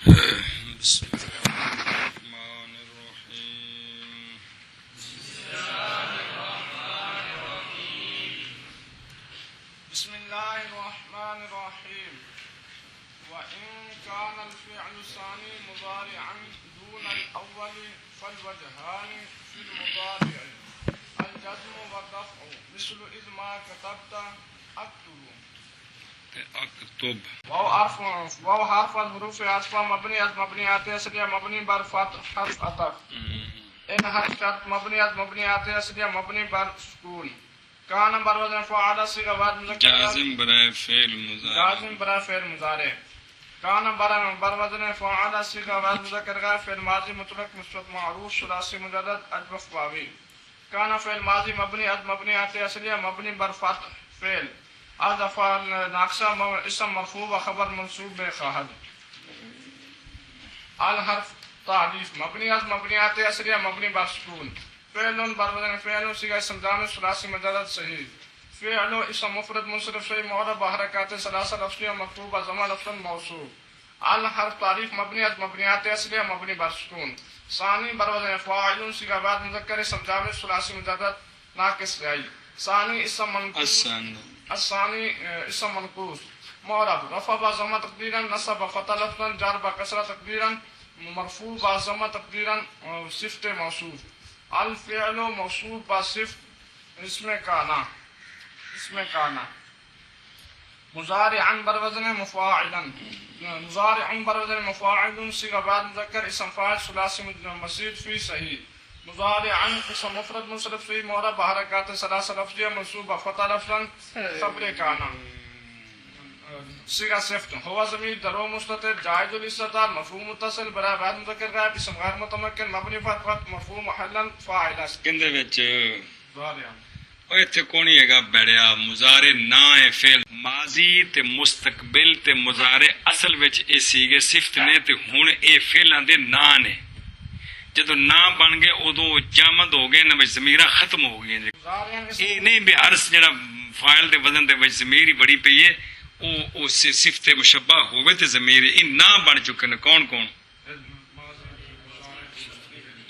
بسم الله الرحمن الرحيم. بسم الله الرحمن الرحيم. وإن كان الفعل الثاني مضارعا دون الأول فالوجهان في المضارع الجزم والرفع مثل إذ ما كتبت أكتب. اكتب واو حرف الحروف عطفا مبني از مبنيات اصلية مبني بر فتح حرف عطف. ان حرف شرط مبني از مبنيات اصلية مبني بر سکون. کان بر وزن فعل صيغه بعد مذکر جازم برائے فعل مضارع. جازم برای فعل مضارع. کان بر وزن فعل صيغه بعد مذکر فعل ماضی مطلق مثبت معروف ثلاثی مجرد اجوف واوی. کان فعل ماضی مبني از مبنيات اصلية مبني بر فتح فعل حذف ناقصہ اسم مرفوع و خبر منصوب بخواہد. الحرف تعریف مبنی از مبنیات اصلیہ مبنی بر سکون. فعل بر وزن فعل صیغہ اسم جامع ثلاثی مجرد صحیح. فعل اسم مفرد منصرف صحیح معرب بحرکات ثلاثہ لفظیہ مرفوع و ضمیر لفظ موصوف. الحرف تعریف مبنی از مبنیات اصلیہ مبنی بر سکون. ثانی بر وزن فاعل صیغہ بعد مذکر اسم جامع ثلاثی مجرد ناقص صحیح. ثانی اسم منقوص الثاني اسم منقوص معرب رفع بضمة تقديرا نصب فتح لفظا جر بكسرة تقديرا مرفوع بضمة تقديرا صفة موصوف. الفعل موصوف بصفة اسم كان مضارعا بر وزن مفاعلا. مضارعا بر وزن مفاعل صيغة بعد مذكر اسم فاعل ثلاثي مزيد في صحيح. مضارعا اسم مفرد منصرف فيه معرب بحركات ثلاثة لفظية منصوبة فتح لفظا خبر كان. صيغة صفت هو ضمير درو مستتر جائز الاستتار مفعول متصل برائے بعد مذکر غائب اسم غیر متمکن مبنی فتح مرفوع محلا فاعل. کندے وچ مضارع او ایتھے کونی ہے گا بڑیا مضارع نہ ہے فعل ماضی تے مستقبل تے مضارع اصل وچ اے سیگے صفت نے تے ہن اے فعلاں دے نام نے. جدو نہ بن گئے ادو جامد ہو گئے نہ ضمیرہ ختم ہو گئی. یہ نہیں بھی عرص جڑا فاعل دے وزن دے وچ ضمیر ہی بڑی پئی ہے او صفت مشبہ ہوئے تے ضمیر ان نہ بن چکے نے. کون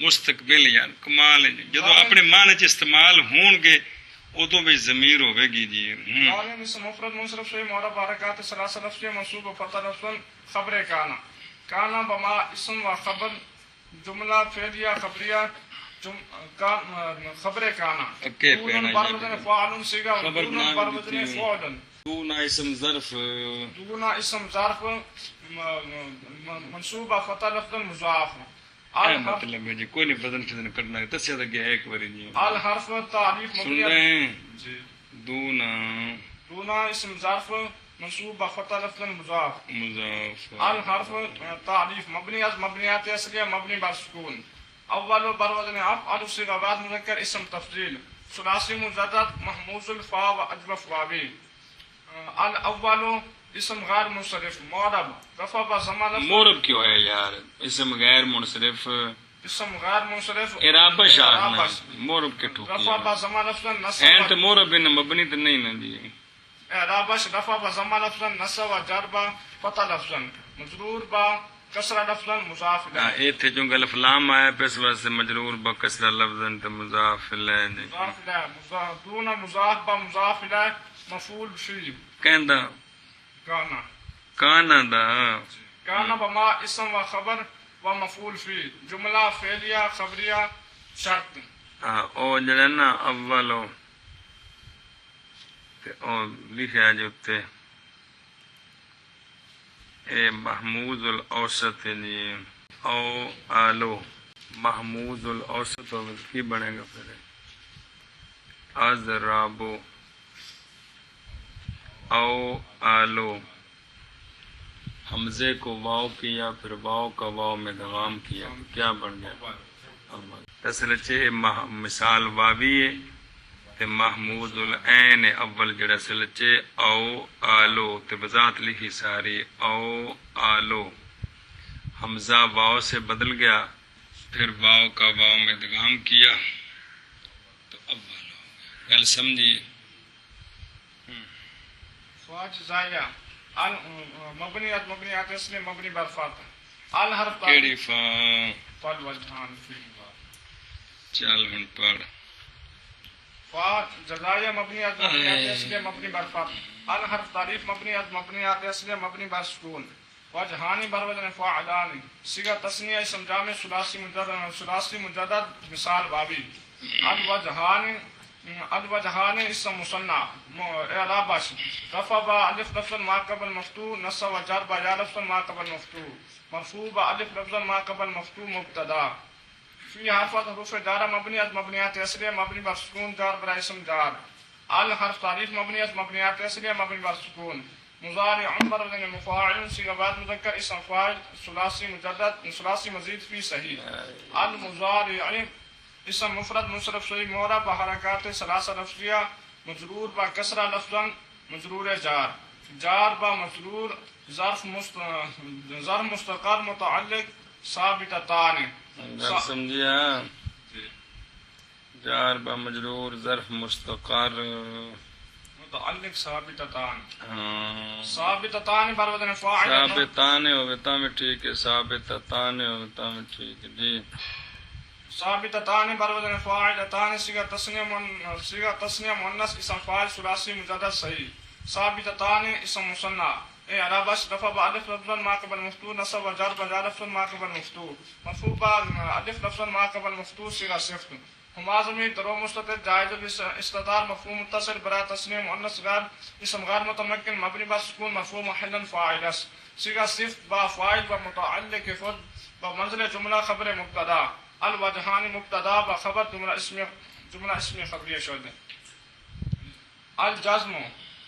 مستقبل یار کمال ہے. جدو اپنے معنی چ استعمال ہون گے ادو بھی ضمیر ہوے گی. جی مفرد منصرف سے معرب حرکات ثلاثہ لفظیہ منصوب و فتح لفظ خبر کانا. کانا بما اسم و خبر جملہ فعلیہ خبریہ خبر کانا. دون بر وزن فاعل صیغہ دون بر وزن فعل. دون اسم ظرف دون اسم ظرف منصوب فتح لفظ مضاف. مطلب ہے جی کوئی نہیں بدن فدن کرنا ہے دسیا تھا کہ ایک باری جی الحرف تعریف سن رہے ہیں جی. دون اسم ظرف منصوب فتح لفظ مضاف. الحرف تعریف مبنی از مبنیات اصلیہ مبنی بر سکون. اول بر وزن افعل صیغہ بعد مذکر اسم تفضیل ثلاثی مجرد محموز الفا و اجوف واوی. الاول اسم غیر منصرف معرب رفع بضمہ لفظ. معرب کیوں ہے یار اسم غیر منصرف اسم غیر منصرف اعراب شاہ معرب کے ٹھوکی رفع بضمہ لفظ نصب اینت معرب ان مبنی تو نہیں نا دی. اعرابش رفع بضمہ لفظا نصب و جر با فتح لفظا مجرور با کسرہ لفظا مضاف الیہ. ایتھے چونکہ الف لام آیا پس واسطے مجرور با کسرہ لفظا تو مضاف الیہ. مضاف الیہ دون مضاف با مضاف الیہ مفعول فی کہندا کانا دا. کانا بما اسم و خبر و مفعول فی جملہ فعلیہ خبریہ شرط. او جڑا نا اولو اور لکھا جو تے اے محمود الاوسط جی او آلو محمود الاوسط کی بنے گا پھر اضرابو او آلو حمزے کو واو کیا پھر واو کا واو میں دغام کیا کیا بن گیا اصل چے مثال واوی ہے تے محمود العین اول جڑا سلچے او آلو تے بذات لکھی ساری او آلو حمزہ واو سے بدل گیا پھر واو کا واو میں ادغام کیا تو اول ہو گیا. گل سمجھیے. فواج زائیہ مبنی از مبنیات اسم مبنی بر فتح الحرف کیڑی فا فالوجهان فی چل ہن پڑھ فا جزائیہ مبنی از مبنیات اصلیہ مبنی بر فتح الحرف تعریف مبنی از مبنیات اصلیہ مبنی بر سکون وجہانی بر وزن فاعلان صیغہ تثنیہ اسم جامع ثلاثی مجدد مثال بابی الوجہان اسم مثنى اعراب رفع با الف لفظ ما قبل مفتوح نصب و جر با یا لفظ ما قبل مفتوح مرفوع با الف لفظ ما قبل مفتوح مبتدا فی حرف حروف جار مبنی از مبنیات اصلیہ مبنی بر سکون جار برا اسم جار الحرف تعریف مبنی از مبنیات اصلیہ مبنی بر سکون مضارع بر وزن مفاعل صيغه بعد مذکر اسم فاعل ثلاثی مجدد ثلاثی مزید فی صحیح المضارع اسم مفرد منصرف صحیح معرب بحرکات ثلاثه لفظیہ مجرور با کسرہ لفظا مجرور جار با مجرور ظرف مستقر متعلق ثابتتان سمجھیا جار با مجرور ظرف مستقر متعلق ثابتتان ثابتتان بر وزن فاعل ثابتان ہوتا میں ٹھیک ہے ثابتتان ہوتا میں ٹھیک ہے جی ثابتتان بر وزن فاعلتان صيغہ تثنیہ مؤنث اسم فاعل ثلاثی مجدد صحیح ثابتتان اسم مثنى اعراب رفع بالف لفظ ما قبل مفتوح نصب و جر بجا لفظ ما قبل مفتوح مرفوع بالف لفظ ما قبل مفتوح صيغہ صفت ہما ضمیر درو مستتر جائز الاستتار مفعول متصل برا تثنیہ مؤنث غیر اسم غیر متمکن مبنی بر سکون مرفوع محلا فاعل صيغہ صفت با فاعل و متعلق فعل بمنزل جملہ خبر مبتدا الوجہان مبتدا با خبر جملہ اسمی خبریہ شد الجزم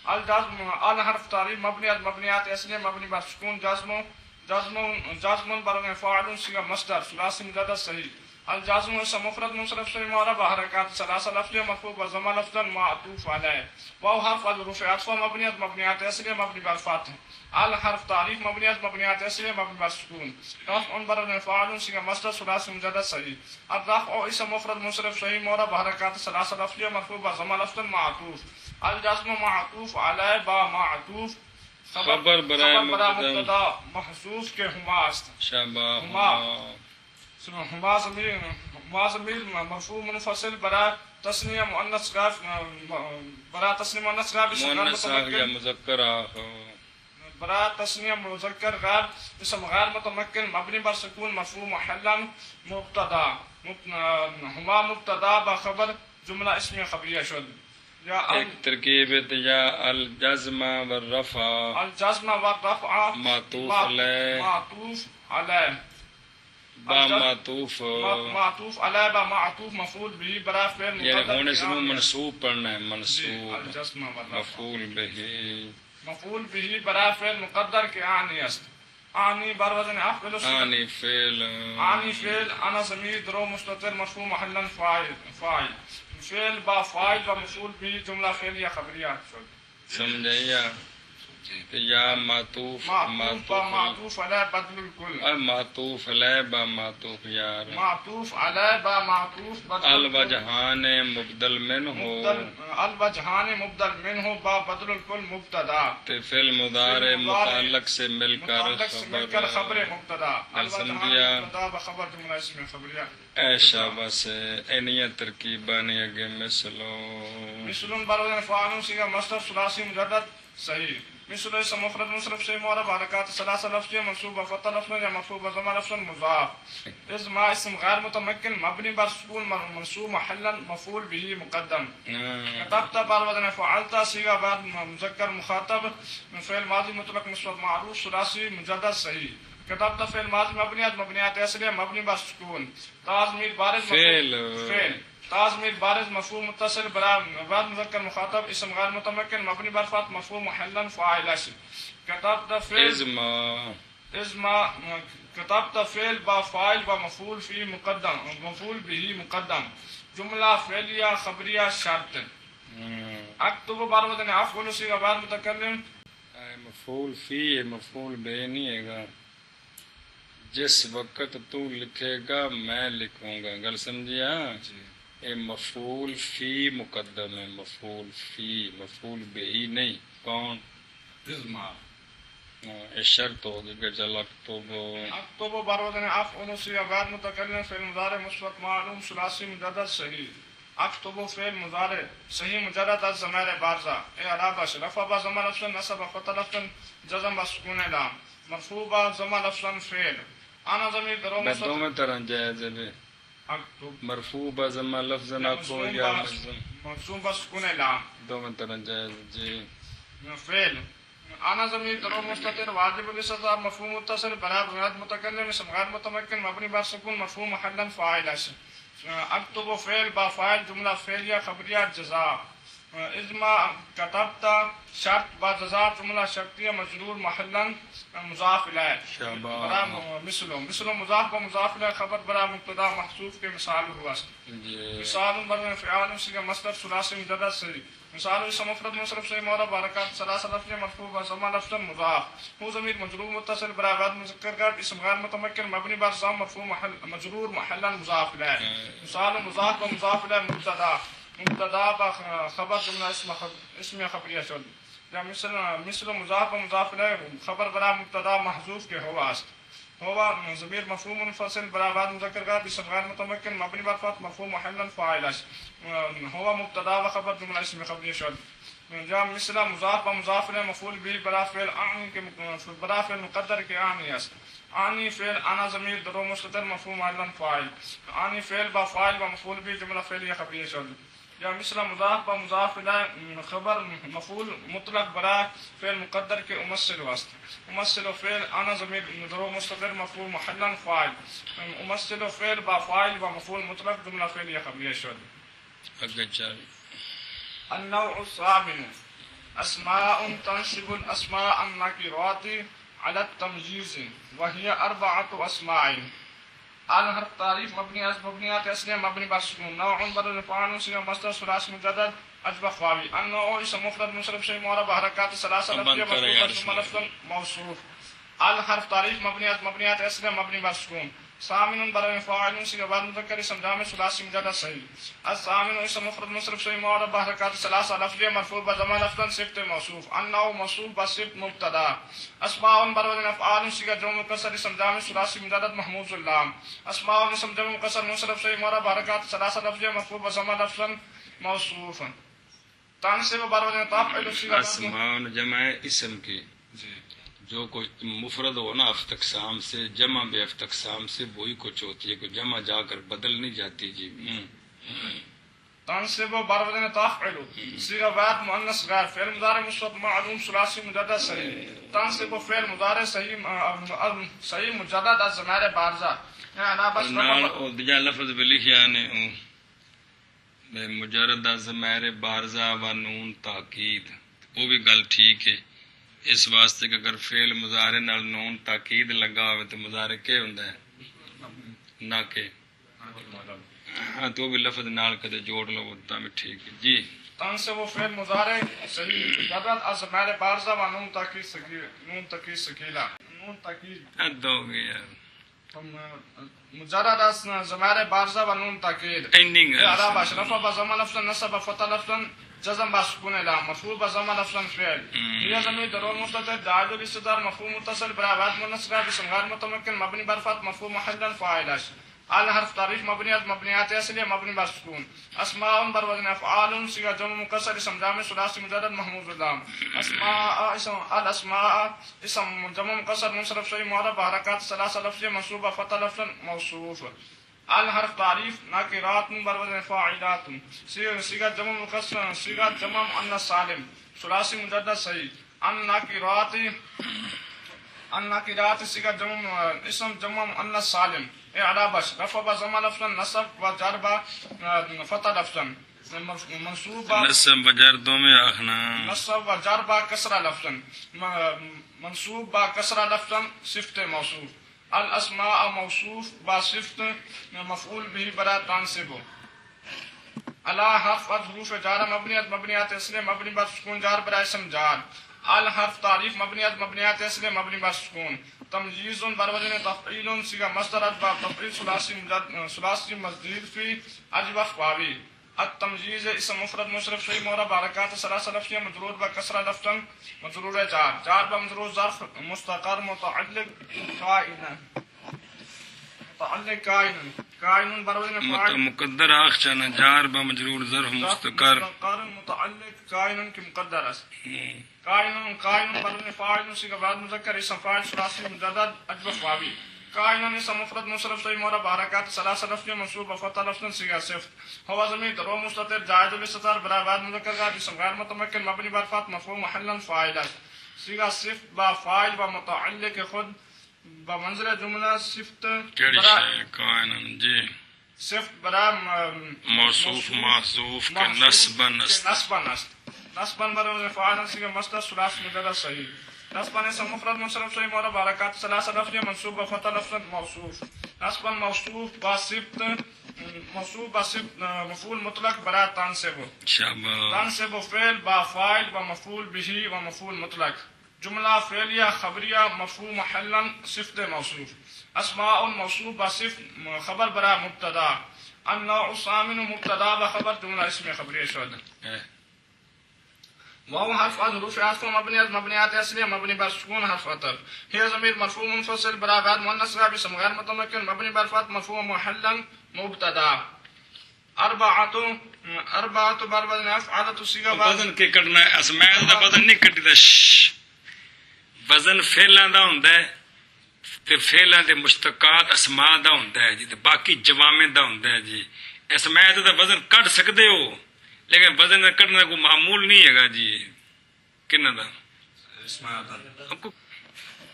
الحرف تعریف مبنی از مبنیات اصلیہ مبنی بر سکون جزم بر فاعل صيغہ مصدر ثلاثی مجدد صحیح الجازم اسم مفرد منصرف صحیح معرب حرکات ثلاثه لفظیہ مرفوع بضمہ لفظا معطوف علیہ واو حرف الحروف عطف مبنی از مبنیات اصلیہ مبنی بر فتح الحرف تعریف مبنی از مبنیات اصلیہ مبنی بر سکون رفع بر فاعل صيغہ مصدر ثلاثی مجدد صحیح الرفع اسم مفرد منصرف صحیح معرب حرکات ثلاثه لفظیہ مرفوع بضمہ لفظا معطوف الجزم معطوف علیہ با معطوف خبر برائے مبتدا محذوف کے ہما است ہما ضمیر مرفوع منفصل برا تثنیہ مؤنث غائب مذکر برا تثنیہ مذکر غائب اسم غیر متمکن مبنی بر سکون مرفوع محلا مبتدا ہما مبتدا بخبر جملہ اسمی خبریہ شد ایک ترکیب یا الجزم والرفع معطوف علیہ با معطوف علیہ با معطوف مفعول بھی برا فعل یعنی ہونے سے منصوب پڑھنا ہے منصوب مفعول بھی برا فعل مقدر کے آنی است آنی بر وزن افعل آنی فعل انا ضمیر درو مستتر مرفوع محلا فاعل فعل با فاعل و مفعول بھی جملہ فعلیہ خبریہ سمجھیا یا معطوف علیہ بدل الکل معطوف علیہ با معطوف یار معطوف علیہ با معطوف الوجہان مبدل منہ با بدل الکل مبتدا فعل مضارع متعلق سے مل کر خبر مبتدا سمجھیا خبر جملہ اسم خبریہ اے شاباش اینیاں ترکیباں نے اگے مثل بر فاعل صيغہ مصدر ثلاثی مجدد صحیح مثل اسم مفرد منصرف صحیح معرب حرکات ثلاثه لفظیہ منصوب بفتح لفظ یا مرفوع بضمہ لفظ مضاف از ما اسم غیر متمکن مبنی بر سکون منصوب محلا مفعول به مقدم كتبت بر وزن فعلت صيغہ بعد مذکر مخاطب فعل ماضی مطلق مثبت معروف ثلاثی مجدد صحیح كتبت فعل ماضی مبنی از مبنیات اصلیہ مبنی بر سکون تضمیر بارز فعل تضمیر بارز مفعول متصل بعد مذکر مخاطب اسم غیر متمکن مبنی بر فتح مرفوع محلا فاعل كتبت فعل كتبت فعل با فاعل و مفعول فی مقدم مفعول به مقدم جملہ فعلیہ خبریہ شرط اکتب بر وزن افعل صيغہ بعد متکلم مفعول فی مفعول به نہیں ہے گا جس وقت تو لکھے گا میں لکھوں گا گل سمجھیا اے مفعول فی مقدم ہے مفعول فی مفعول به نہیں کون شرط ہوگی کہ چل اکتب اكتب بروزن افعل صيغه غير متكلم فعل مضارع مثبت معلوم ثلاثي مجرد صحيح. اكتب فعل مضارع صحيح مجرد از ضمیر بارزه اعراب رفع با ضمیر لفظ نصب فتح لفظ جزم با سکون لام مرفوع با ضمیر لفظ فعل. انا ضمیر درو بدوں میں طرح جائز ہے اكتب مرفوع بضم لفظ کو یا مرفوع با سکون لام دو میں طرح جائز جی فعل. انا ضمیر درو مستتر واجب الاستتار مفهوم متصل بلا بنیاد متکلم اسم غیر متمکن مبنی بر سکون مرفوع محلا فاعل است. اكتب فعل با فاعل جمله فعلیه خبریه جزاء. اجماع كتبت شرط با جزاء جمله شرطیه مجرور محلا مضاف الیه. برا مثل مضاف و مضاف الیه خبر برا مبتدا محذوف کے مثال ہوا است. مثال بر فعال صيغه مصدر ثلاثي مجرد صحيح. مثال اسم مفرد منصرف صحيح معرب حرکات ثلاثه لفظ مرفوع و ضمیر لفظ مضاف. هو ضمیر مجرور متصل برا بعد مذکر کا اسم غیر متمکن مبنی بر ضم مرفوع مجرور محلا مضاف الیه. مثال مضاف و مضاف الیه مبتدا با خبر جمله اسم خبریه شد. مثل مضاف و مضاف الیه خبر برا مبتدا محذوف کے ہوا است. هو ضمیر مفهوم منفصل برا بعد مذکر کا اسم غیر متمکن مبنی بر فتح مرفوع محلا فاعل است. هو مبتدا و خبر جمله اسم خبریه شد. جا مثل مضاف و مضاف الیه مفعول به برا فعل اعنی کے برا فعل مقدر کے اعنی است. اعنی فعل انا ضمیر درو مستتر مفعول محلا فاعل. اعنی فعل با فاعل و مفعول به جمله فعلیه خبریه شد. یا مثل مضاف و مضاف الیہ خبر مفعول مطلق برا فعل مقدر کے امثل واسطے. امثل فعل انا ضمیر درو مستتر مفعول محلا فاعل. امثل فعل با فاعل و مفعول مطلق جملہ فعلیہ خبریہ شد. اگر چاہیے النوع الثامن اسماء تنصب الاسماء النكرات على التمييز وهي اربعة اسماء. الحرف تعریف مبنی از مبنیات اصلیہ مبنی بر سکون. نوع بر فاعل صيغه مصدر ثلاثي مجرد اجبخ واوی. النوع اسم مفرد منصرف شيء معرب حرکات ثلاثه لفظ مرفوع لفظ موصوف. الحرف تعریف مبنی از مبنیات اصلیہ مبنی بر سکون. ثامن بر فاعل صيغه بعد مذکر اسم جامع ثلاثي مجرد صحیح. الثامن اسم مفرد منصرف شيء معرب حرکات ثلاثه لفظ مرفوع بضمیر لفظ صفت موصوف. النوع موصوف بصفت مبتدا. اسماء بر افعال صيغه جمع مكسر اسم جامع ثلاثي مجرد محمود اللام. اسماء اسم جمع مكسر منصرف شيء معرب حرکات ثلاثه لفظ مرفوع بضمیر لفظ موصوف. تنصب بر تفعل صيغه اسماء جمع اسم کی جو کچھ مفرد ہو نا افت اقسام سے جمع بے افت اقسام سے وہی کچھ ہوتی ہے کہ جمع جا کر بدل نہیں جاتی. جی تنصب بر تفعل صيغه بعد مؤنث غیر فعل مضارع مثبت معلوم ثلاثي مجرد صحیح. تنصب فعل مضارع صحیح مجرد از ضمیر بارزه نال او دجا لفظ بلکھیا نے مجرد از ضمیر بارزہ و نون تاکید. وہ بھی گل ٹھیک ہے اس واسطے کہ اگر فعل مضارع نال نون تاکید لگا ہوئے تو مضارع کے ہوندا ہے نہ کہ ہاں تو بھی لفظ نال کدے جوڑ لو تا بھی ٹھیک ہے. جی تنصب فعل مضارع صحیح مجرد از ضمیر بارزہ و نون تاکید ثقیلہ نون تاکید حد ہو گیا مجرد از ضمیر بارزہ و نون تاکید. اینڈنگ اعراب اشرف بضم لفظ نصب فتح لفظ جزم بسکون لام مرفوع بضم لفظ فعل. یہ ضمیر ضرور مستتر جائز الاستتار مفعول متصل برا بعد مؤنث اسم غیر متمکن مبنی بر فتح مرفوع محلا فاعل است. الحرف تعریف مبنی از مبنیات اصلیہ مبنی بر سکون. اسماء بر وزن افعال صيغه جمع مکسر اسم جامع ثلاثي مجرد محمود اللام. اسماء اسم الاسماء اسم جمع مکسر منصرف شيء معرب حرکات ثلاثه لفظ منصوب فتح لفظ موصوف. الحرف تعریف ناکرات بر وزن فاعلات صيغه جمع مکسر صيغه جمع مؤنث سالم ثلاثي مجرد صحیح. الناکرات صيغه جمع اسم جمع مؤنث سالم. اعراب رفع بضم لفظ نصب و جر فتح لفظ منصوب نصب و جر دو میں آخنا نصب و جر با کسرہ لفظ منصوب با کسرہ لفظ صفت موصوف. الاسماء موصوف با صفت مفعول به برا تنصب. الا حرف حروف جار مبنیات اصل مبنی بر سکون جار برا اسم جار. الحرف تعریف مبنیات مبنیات اصل مبنی بر سکون. تمجیز بر وزن تفعیل صيغه مصدر با تفعیل ثلاثي مزید فی اجوف واوی. التمجيز اسم مفرد منصرف شيء مورب حركات ثلاثة لفظية مجرور بكسرة لفظا مجرور جار جار بمجرور ظرف مستقر متعلق كائنا كائن برودن مقدر آخشانا جار بمجرور ظرف مستقر متعلق كائن کی مقدر است كائن برودن فاعل سیغہ بعد مذکر اسم فاعل ثلاثی مجدد اجوف واوی كائن اسم مفرد منصرف شيء مورب حركات ثلاثة لفظية منصوب بفتح لفظا سیغہ صفت هو ضمیر رو مستتر جائز الاستتار برا بعد مذکر ذات اسم غیر متمکن مبنی بر فتح مفعول محلا فاعل است سیغہ صفت با فاعل و متعلق خود بمنزل جملہ صفت برا جی صفت برا موصوف محذوف کے نصبا نصبا برا فاعل سیغہ مصدر ثلاث مجرد صحیح نصبا اسم مفرد منصرف شيء مورب حركات ثلاثة لفظية منصوب بفتح لفظ موصوف نصبا موصوف بصفت موصوف بصفت مفعول مطلق برا تنصب تنصب فعل با فاعل و مفعول به و مفعول مطلق جملہ فعلیہ خبریہ مفعول محلا صفت موصوف اسماء موصوف بصفت خبر برا مبتدا النوع الثامن مبتدا بخبر جملہ اسم خبریہ شد وهو حرف حروف عطف مبني مبنيات اصليه مبني بالسكون حرف عطف هي ضمير مرفوع منفصل برا بعد مؤنث باسم غير متمكن مبني بالفتح مرفوع محلا مبتدا اربعه بربدن افعال صيغه وزن کے کٹنا ہے اسماء دا وزن نہیں کٹدا وزن فعلاں دا ہوندا ہے تے فعلاں دے مشتقات اسماء دا ہوندا ہے جی تے باقی جوامع دا ہوندا ہے جی اسماء دا وزن کٹ سکدے ہو لیکن وزن کا کٹنا کوئی معمول نہیں ہے گا جی کنا دا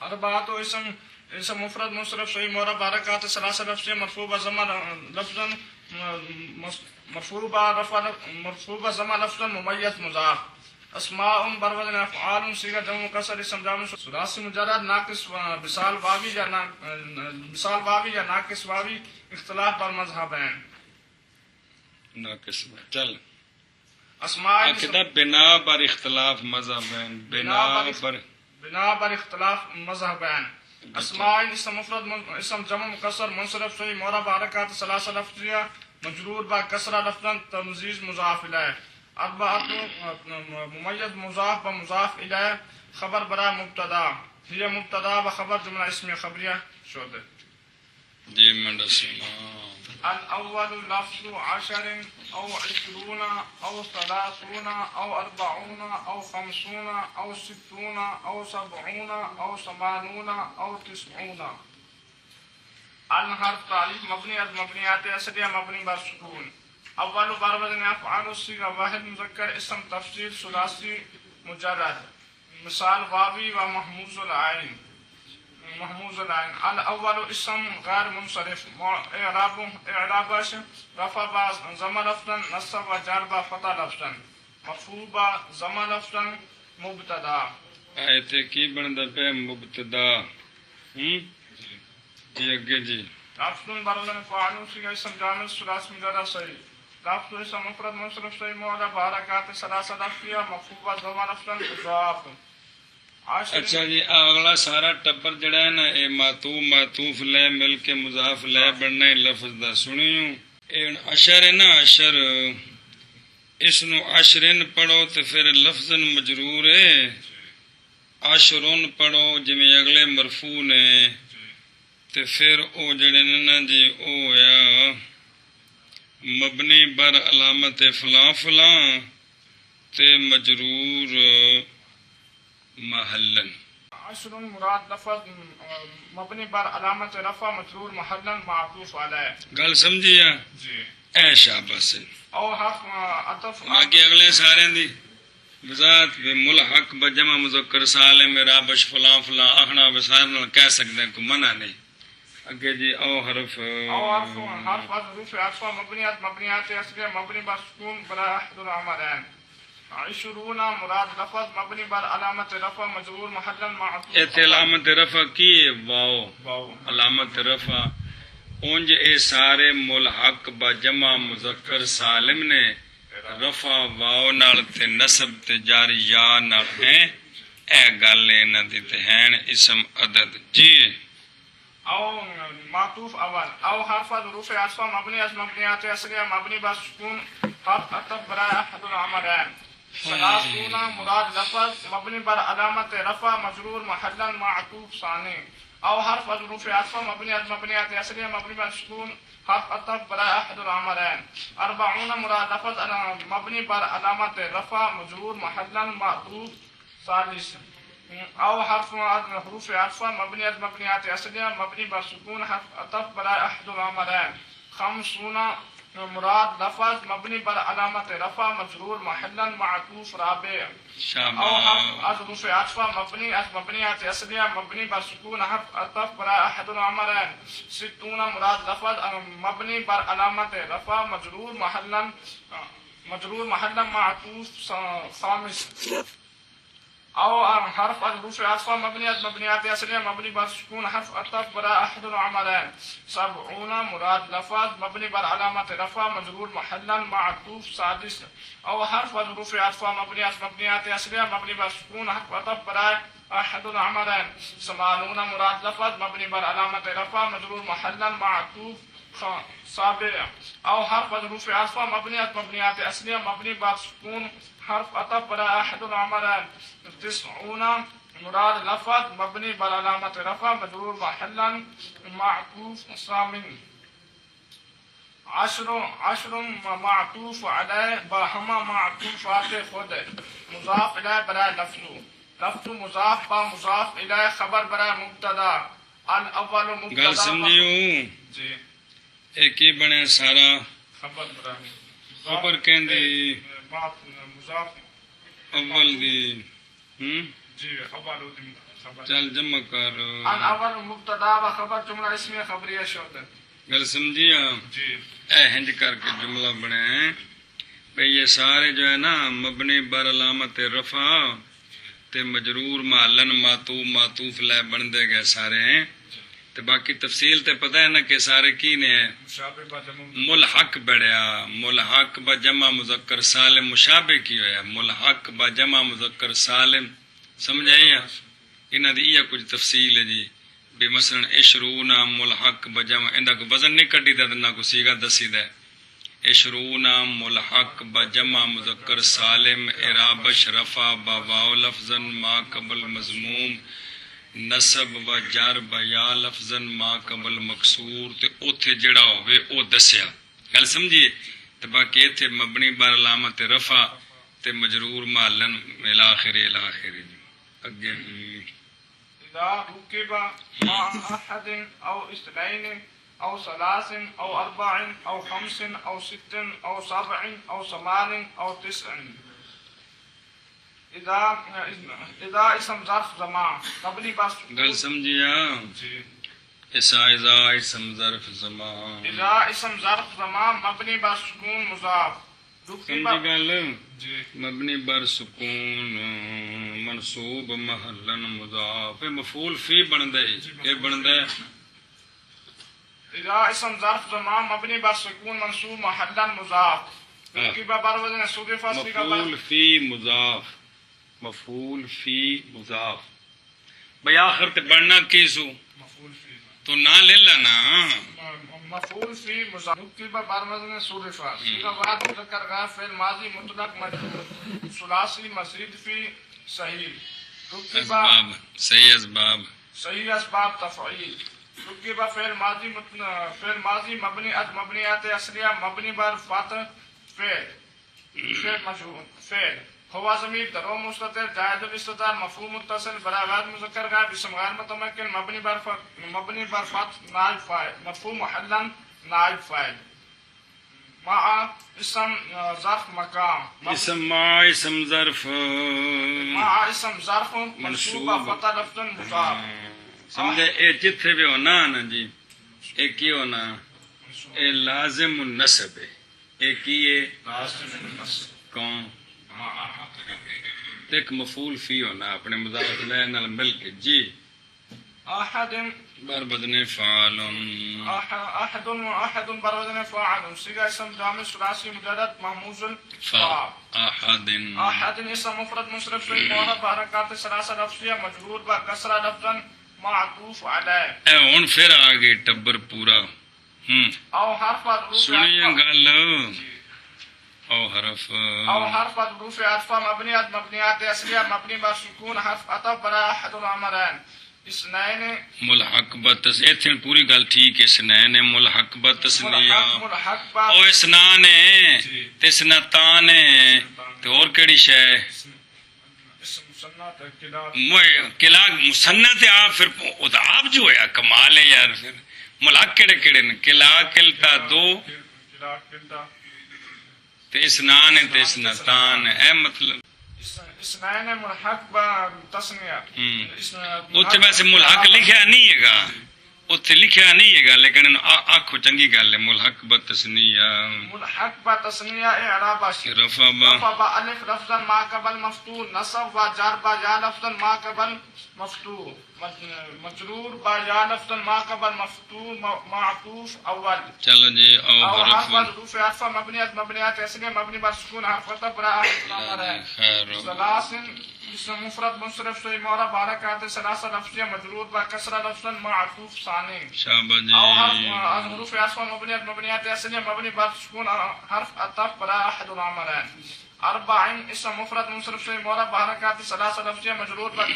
اربعۃ اسم مفرد منصرف شيء مورب حركات ثلاثة لفظية مرفوع زمان لفظا مرفوع زمان لفظا مميز مضاف اسماء برودن افعال صيغة جمع مكسر اسم جامع ثلاثي مجرد ناقص مثال واوی یا ناقص واوی اختلاف بر مذہبین ناقص چل اسماء کتاب بنا پر اختلاف مذہبین بنا پر اختلاف مذہبین اسماء اسم مفرد اسم جمع مکسر منصرف شيء مورب حركات ثلاثة لفظية مجرور با کسرہ لفظا تمزیز مضاف الیہ اربعۃ ممیز مضاف و مضاف الیہ خبر برا مبتدا هي مبتدا و خبر جملہ اسم خبریہ شد جی منڈا سنا الاول لفظ عشر او عشرون او ثلاثون او اربعون او خمسون او ستون او سبعون او ثمانون او تسعون الحرف تعلیف مبنی از مبنیات اصلیہ مبنی بر سکون اول بربدن افعال الصیغہ واحد مذکر اسم تفصیل ثلاثی مجرد مثال واوی و محموز العین الاول اسم غیر منصرف اعراب رفع با ضمہ لفظا نصب و جر با فتح لفظا مرفوع با ضمہ لفظا مبتدا آیت کی بندا پہ مبتدا جی اگے جی لفظ بربدن فاعل صیغہ اسم جامع ثلاث مجرد صحیح لفظ اسم مفرد منصرف شيء مورب حركات ثلاثة لفظية مرفوع ضمہ لفظا مضاف اچھا جی اگلا سارا ٹبر جڑا ہے نا اے معطوف لے مل کے مضاف لے بننا لفظ دا سنیوں اے عشر ہے نا عشر اس نو عشرن پڑھو تے پھر لفظ مجرور ہے عشرن پڑھو جویں اگلے مرفوع نے تے پھر او جڑے نا جی او ہویا مبنی بر علامت فلاں فلاں تے مجرور محلن عشر مراد لفظ مبنی بر علامت رفع مجرور محلن معطوف علیہ گل سمجھیا جی اے شاباش او حرف عطف باقی اگلے سارے دی وضاحت بے ملحق بجمع مذکر سالم رابش فلاں فلاں اخنا بسار نال کہہ سکدے کو منع نہیں اگے جی او حرف حروف عطف مبنیات اصلیہ مبنی بر سکون برا احد العملین عشرون مراد لفظ مبنی بر علامت رفع مجرور محلا معطوف ایت علامت رفع کی واو علامت رفع اونج اے سارے ملحق بجمع مذکر سالم نے رفع واو نال تے نسب تے جاری یا نال ہیں اے گل انہاں دی تے ہیں اسم عدد جی او معطوف اول او حرف ظروف عطفه مبني از مبنيات اصليه مبني بالسكون حرف عطف برای احد العملين. ثلاثون مراد لفظ مبني بر علامة رفع مجرور محلا معطوف ثاني او حرف ظروف عطفه مبني از مبنيات اصليه مبني بالسكون حرف عطف برای احد العملين. 40 مراد لفظ مبني بر علامة رفع مجرور محلا معطوف ثالث او حرف حروف عطفه مبني از مبنيات اصليه مبني بالسكون حرف عطف برای احد العملين. 50 مراد لفظ مبني بر علامة رفع مجرور محلا معطوف رابع او حرف حروف عطفه مبني از مبنيات اصليه مبني بالسكون حرف عطف برای احد العملين. 60 مراد لفظ مبني بر علامة رفع مجرور محلا معطوف خامس او حرف حروف عطفه مبني از مبنيات اصليه مبني بالسكون حرف عطف برای احد العملين. 70 مراد لفظ مبني بر علامة رفع مجرور محلا معطوف سادس او حرف حروف عطفه مبني از مبنيات اصليه مبني بالسكون حرف عطف برای احد العملين. 80 مراد لفظ مبني بر علامة رفع مجرور محلا معطوف سابع او حرف حروف عطفه مبني از مبنيات اصليه مبني بالسكون حرف عطف برای احد العملين. 90 مراد لفظ مبني بر علامة رفع مجرور محلا معطوف ثامن. 10 معطوف عليه باهما معطوفات خود مضاف إليه برای لفظ مضاف با مضاف إليه خبر برای مبتدا الاول مبتدا گل سمجھیو جی ایک ہی بنے سارا خبر برای خبر کہندی مضاف اول دی جی اول خبر چل جمع کر الاول مبتدا و خبر جملہ اسمیہ خبریہ شعبہ گل سمجھیا جی اے ہنج کر کے جملہ بنے ہیں بھئی یہ سارے جو ہے نا مبنی بر علامت رفع تے مجرور معلن معطوف لے بن دے گئے سارے ہیں تے باقی تفصیل تے پتہ ہے نا کہ سارے کی نے ہیں مشابہ با جمع ملحق بڑھیا ملحق با جمع مذکر سالم مشابہ کی ہویا ملحق با جمع مذکر سالم سمجھائی انہاں دی یہ کچھ تفصیل ہے جی بھی مثلا اشرونا ملحق با جمع اندہ کو وزن نہیں کٹی دا نہ کو سیگا دسی دا اشرونا ملحق با جمع مذکر سالم اعرابش رفع با واو لفظا ما قبل مضموم نسب و جر با یا لفظا ما قبل مکسور تے اوتھے جڑا ہوئے او دسیا گل سمجھیے تے باقی ایتھے مبنی بر علامت رفع تے مجرور معلن الاخر اگے اذا ركب مع احد او اثنين او ثلاث او اربع او خمس او ست او سبع او ثمان او تسع اذا اسم ظرف زمان قبلی بس گل سمجھیا جی اذا اسم ظرف زمان اذا اسم ظرف زمان مبنی بر سکون مضاف سمجھی گل جی مبنی بر سکون منصوب محلن مضاف مفعول فی بندا اے بندا اذا اسم ظرف زمان مبنی بر سکون منصوب محلا مضاف ركب بر وزن صرف مفعول فی مضاف مفعول فی مضاف بھئی آخر تے بڑھنا کیسو مفعول فی تو نہ لے لینا مفعول فی مضاف ركب بر وزن صرف صيغه بعد مذکر غائب فعل ماضی مطلق مجرور ثلاثی مزید فی صحیح ركب اسباب صحیح اسباب صحیح اسباب تفعیل ركب فعل ماضی مبنی از مبنیات اصلیہ مبنی بر فتح فعل مشہور فعل هو ضمیر در مستتر جائز الاستتار مفعول متصل برای غیر مذکر غائب اسم غیر متمکن مبنی بر فتح نائب فاعل مفعول محلا نائب فاعل مع اسم ظرف مقام اسم ما اسم ظرف مع اسم ظرف منصوب فتح لفظ مضاف سمجھے اے جتھے بھی ہونا نا جی اے کی ہونا اے لازم النسب ہے اے کی ہے کون ایک مفعول فی ہونا اپنے مضاف الیہ نال مل کے جی احد بر بدن فعال احد بر وزن فاعل صيغه اسم جامع ثلاثي مجرد محموز احد اسم مفرد منصرف في موضع حركات ثلاثه لفظيه مجرور بكسره لفظا معطوف عليه اے ہن پھر آ گئی ٹبر پورا او حرف الحروف سنیے گل او حرف او حرف الحروف عطف مبنيات مبنيات اصليه مبني بالسكون حرف عطف برا احد الامرين اثنين ملحق بتس ایتھے پوری گل ٹھیک ہے اسنین ملحق بتسنیہ ملحق او اسنان ہے تے اسنتان ہے تے اور کیڑی شے کلا مسنت آپ پھر آپ جو ہے کمال ہے یار پھر ملحق کیڑے کیڑے نے کلا کلتا دو تے اسنان ہے تے اسنتان ہے اے مطلب اسنین ملحق بتسنیہ اتنے ویسے ملحق لکھیا نہیں ہے گا اتنے لکھیا نہیں ہے گا لیکن آنکھو چنگی گل ہے ملحق بتسنیہ ملحق بتسنیہ اعراب رفع با الف لفظا ما قبل مفتوح نصب و جر با یا لفظا ما قبل مفتوح مجرور با یا لفظا ما قبل مفتوح معطوف اول چلو جی او حرف حرف الحروف عطف مبنیات اصلیہ مبنی بر سکون حرف عطف برا خیر ثلاث اسم مفرد منصرف سے معرب حرکات ثلاثہ لفظیہ مجرور با کسرہ لفظا معطوف ثانی شابہ جی او حروف عطف مبنیات اصلیہ مبنی بر سکون حرف عطف برا احد العامرین اربعین اسم مفرد منصرف سے معرب حرکات ثلاثہ لفظیہ مجرور با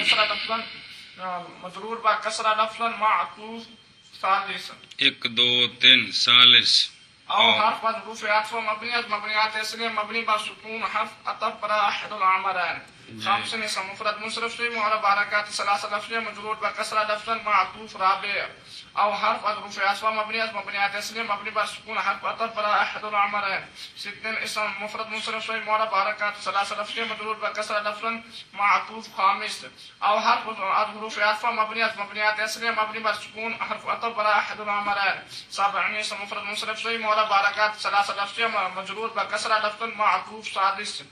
کسرہ لفظا معطوف ثالث ایک دو تین ثالث او حرف الحروف عطف مبنیات اصلیہ مبنی بر سکون حرف عطف برا احد العامرین خامس اسم مفرد منصرف سے معرب حرکات ثلاثہ لفظیہ مجرور با کسرہ لفظا معطوف رابع او حرف الحروف عطف مبنیات اصلیہ مبنی بر سکون حرف عطف برا احد العامرین ستن اسم مفرد منصرف سے معرب حرکات ثلاثہ لفظیہ مجرور با کسرہ لفظا معطوف خامس او حرف الحروف عطف مبنیات اصلیہ مبنی بر سکون حرف عطف برا احد العامرین سبعین اسم مفرد منصرف سے معرب حرکات ثلاثہ لفظیہ مجرور با کسرہ لفظا معطوف سادس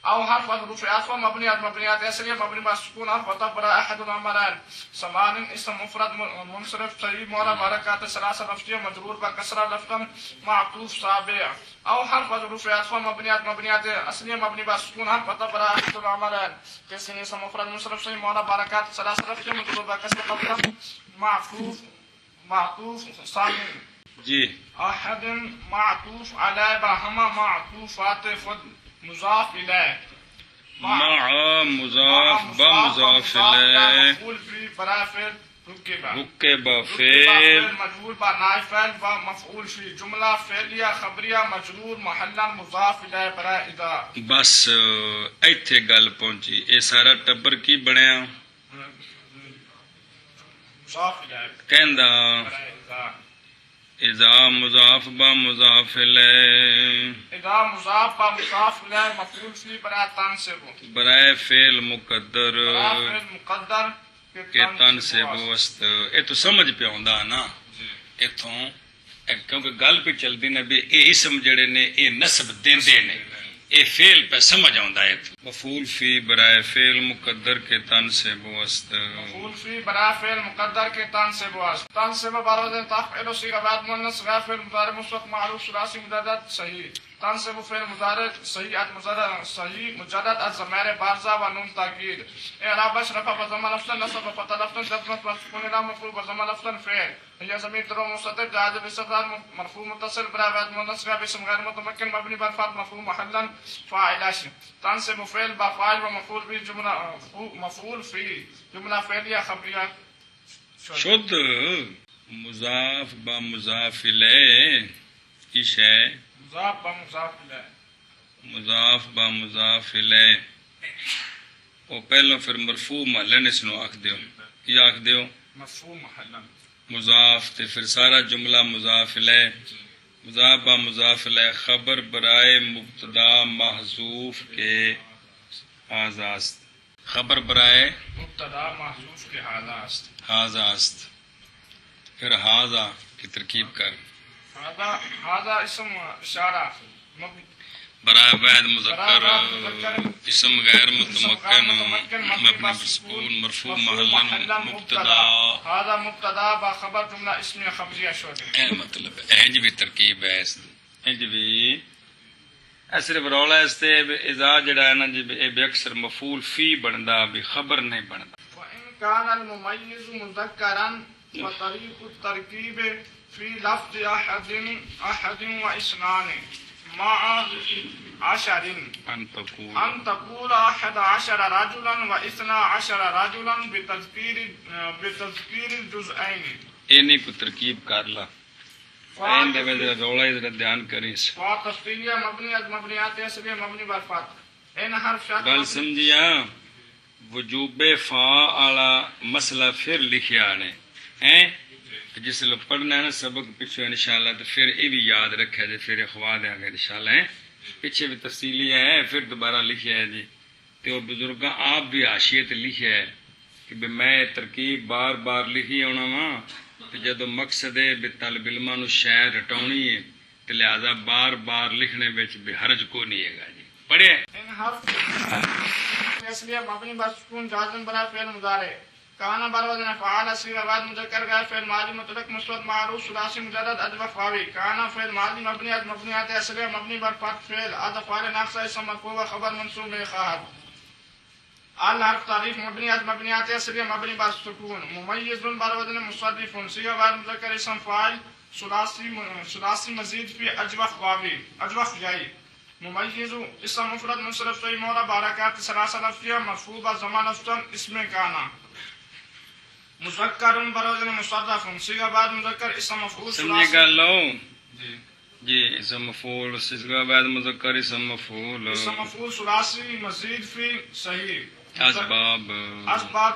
او حرف الحروف عطف مبنیات اصلیہ مبنی بر سکون حرف عطف برا احد العامرین ثمان اسم مفرد منصرف سے معرب حرکات ثلاثہ لفظیہ مجرور با کسرہ لفظا معطوف سابع او حرف الحروف عطف مبنیات اصلیہ مبنی بر سکون حرف عطف برا احد العامرین تسعین اسم مفرد منصرف سے معرب حرکات ثلاثہ لفظیہ مجرور با کسرہ لفظا معطوف ثانی جی احد معطوف علی بہما معطوفات خود مضاف الیہ مع مضاف بمضاف الیہ مفعول فی برا فعل رکب فعل مجرور با نائب فعل و مفعول فی جملہ فعلیہ خبریہ مجرور محلا مضاف الیہ برا اذا بس ایتھے گل پہنچی اے سارا ٹبر کی بنیا مضاف الیہ کہندا برا اذا مضاف بمضاف الیہ اذا مضاف با مضاف الیہ مفعول فی برا تنصب برائے فعل مقدر برا فعل مقدر کہ تن سے بوست اے تو سمجھ پہ ہوندا نا ایتھوں کیونکہ گل پہ چلدی نے بھی اے اسم جڑے نے اے نسب دیندے نے اے فعل پہ سمجھ آوندا ہے مفعول فی برائے فعل مقدر کے تن سے بوست مفعول فی برا فعل مقدر کے تنصب واسط تنصب بارود تفعیل صیغہ بعد مؤنث غیر فعل مضارع مثبت معروف ثلاثی مجرد صحیح تنصب فعل مضارع صحیح مجرد از ضمیر بارزہ و نون تاکید اعراب رفع بضم لفظا نصب فتح لفظا جزم مسکون لا مفعول بضم لفظا فعل هي ضمیر در مستتر جاز باستقرار مرفوع متصل برا بعد مؤنث غیر اسم غیر متمکن مبنی بر فتح مفعول محلا فاعل تنصب فعل با فاعل و مفعول به جملہ مفعول فی جملہ فعلیہ خبریہ شد مضاف با مضاف الیہ ایش ہے مضاف با مضاف الیہ مضاف با مضاف الیہ او پہلو پھر مرفوع محلن اس نو آکھ دیو کی آکھ دیو مرفوع محلا مضاف تے پھر سارا جملہ مضاف الیہ مضاف با مضاف الیہ خبر برائے مبتدا محذوف کے آزاست خبر برائے مبتدا محذوف کے حاضہ است پھر حاضہ کی ترکیب کر هذا اسم اشارہ برائے واحد مذکر اسم غیر متمکن مبنی بسکون مرفوع محلا مبتدا هذا مبتدا با خبر جملہ اسمی خبریہ شد اے مطلب انج بھی ترکیب ہے انج بھی صرف رولا اس تے اذا جڑا ہے نا جی اے بے اکثر مفعول فی بندا بھی خبر نہیں بندا وان كان المميز مذكرا وطريق التركيب في لفظ أحد واثنان مع 10 ان تقول أن تقول 11 رجلا و12 رجلا بتذكير الجزئين. اینی کو ترکیب کر لا این دے میں رولا ذرا دھیان کریں وتفصيلية مبني از مبنيات اسمية مبني بالفتح. ان حرف شرط گل سمجھیا وجوب فا والا مسئلہ پھر لکھیا نے ہیں جس لو پڑھنا ہے نا سبق پیچھے انشاءاللہ تو پھر یہ بھی یاد رکھے جی پھر اخوا دیں گے انشاءاللہ ہیں پیچھے بھی تفصیلی ہے پھر دوبارہ لکھیا ہے جی تو بزرگاں آپ بھی حاشیت لکھیا ہے کہ میں ترکیب بار بار لکھی ہونا وا تو جدو مقصد ہے بھی طالب علماں نو شے رٹاونی ہے تو لہذا بار بار لکھنے وچ بھی حرج کو نہیں ہے گا جی پڑھے ان حرف اسمية مبني بالسكون جازم برا فعل مضارع. كان بروزن فعال صيغة بعد مذكر غير فعل ماضي مطلق مثبت معروف ثلاثي مجرد ادب فاوي. كان فعل ماضي مبني از مبنيات اسمية مبني بالفتح فعل ادب فاعل ناقص اسم مرفوع وخبر منصوب بخبر. الحرف تعريف مبني از مبنيات اسمية مبني بالسكون مميز بروزن مصرف صيغة بعد مذكر اسم فاعل ثلاثي مزيد في اجوف واوي اجوف جاي. مميز اسم مفرد منصرف في مورا باركات ثلاثة لفظية مرفوع زمان افتن اسم كان. مذکر بروزن مصرف صيغة بعد مذکر اسم مفعول سمجھے گا لو جی اسم مفعول صيغہ بعد مذکر اسم مفعول اسم مفعول ثلاثي مزيد في صحيح اسباب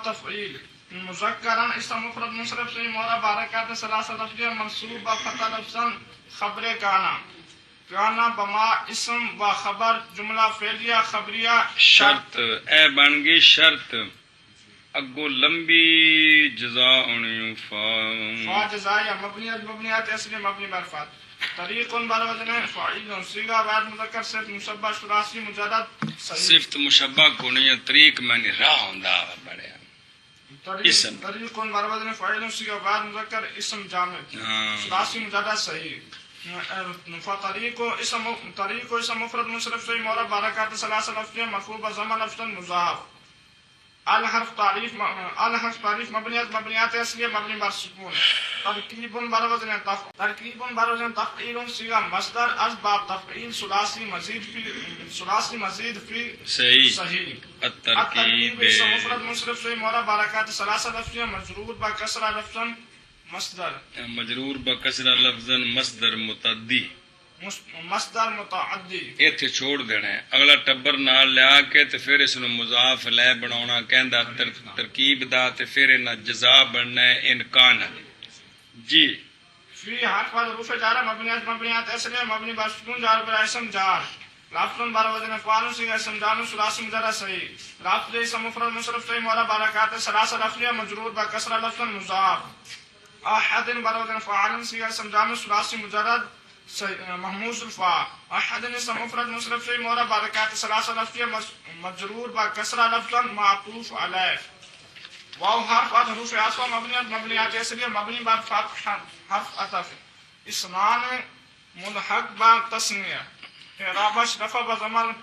تفعيل. مذکرا اسم مفرد منصرف في مورا باركات ثلاثة لفظية منصوب فتح لفظا خبر كان. كان بما اسم و خبر جملہ فعلیہ خبریہ شرط اے بن گئی شرط اگو لمبی جزا ہونی فا جزائیہ مبنیات اسم مبنی برفات. طریق بروزن فعیل صیغہ بعد مذکر صفت مشبہ ثلاثی مجرد صفت مشبہ کو نہیں طریق میں نے راہ ہوندا بڑے اسم طریق بروزن فعیل صیغہ بعد مذکر اسم جامع ثلاثی مجرد صحیح. فطريق اسم مفرد منصرف في مورا باركات ثلاثة لفظية مرفوع زمن لفظا مضاف. الحرف تعريف مبنيات اسمية مبني بالسكون. تركيب بروزن تفعيل صيغة مصدر اسباب تفعيل ثلاثي مزيد في صحيح. التركيب اسم مفرد منصرف في مورا باركات ثلاثة لفظية مجرور بكسر لفظا مصدر مجرور بکسرہ لفظاً مصدر متعدی ایتھے چھوڑ دینا ہے اگلا ٹبر نال لیا کے تے پھر اس نو مضاف لے بناونا کہندا ترکیب دا تے پھر انہاں جزا بننا ہے انکان جی. فی حرف حروف جار مبنیات اسم مبنی بالسکون جار بر اسم جار. لفظ بروزن فعال صيغة اسم جامع ثلاثي مجرد صحيح. لفظ اسم مفرد منصرف في مورا باركات ثلاثة لفظية مجرور بكسر لفظا مضاف. احد بروزن فعال صيغة اسم جامع ثلاثي مجرد محموز الفاء. احد اسم مفرد منصرف في مورا باركات ثلاثة لفظية مجرور بكسر لفظا معطوف عليه. واو حرف حروف عطف مبنيات اسمية مبني بالفتح حرف عطف. اثنان ملحق بالتثنية. رابش رفع بضمر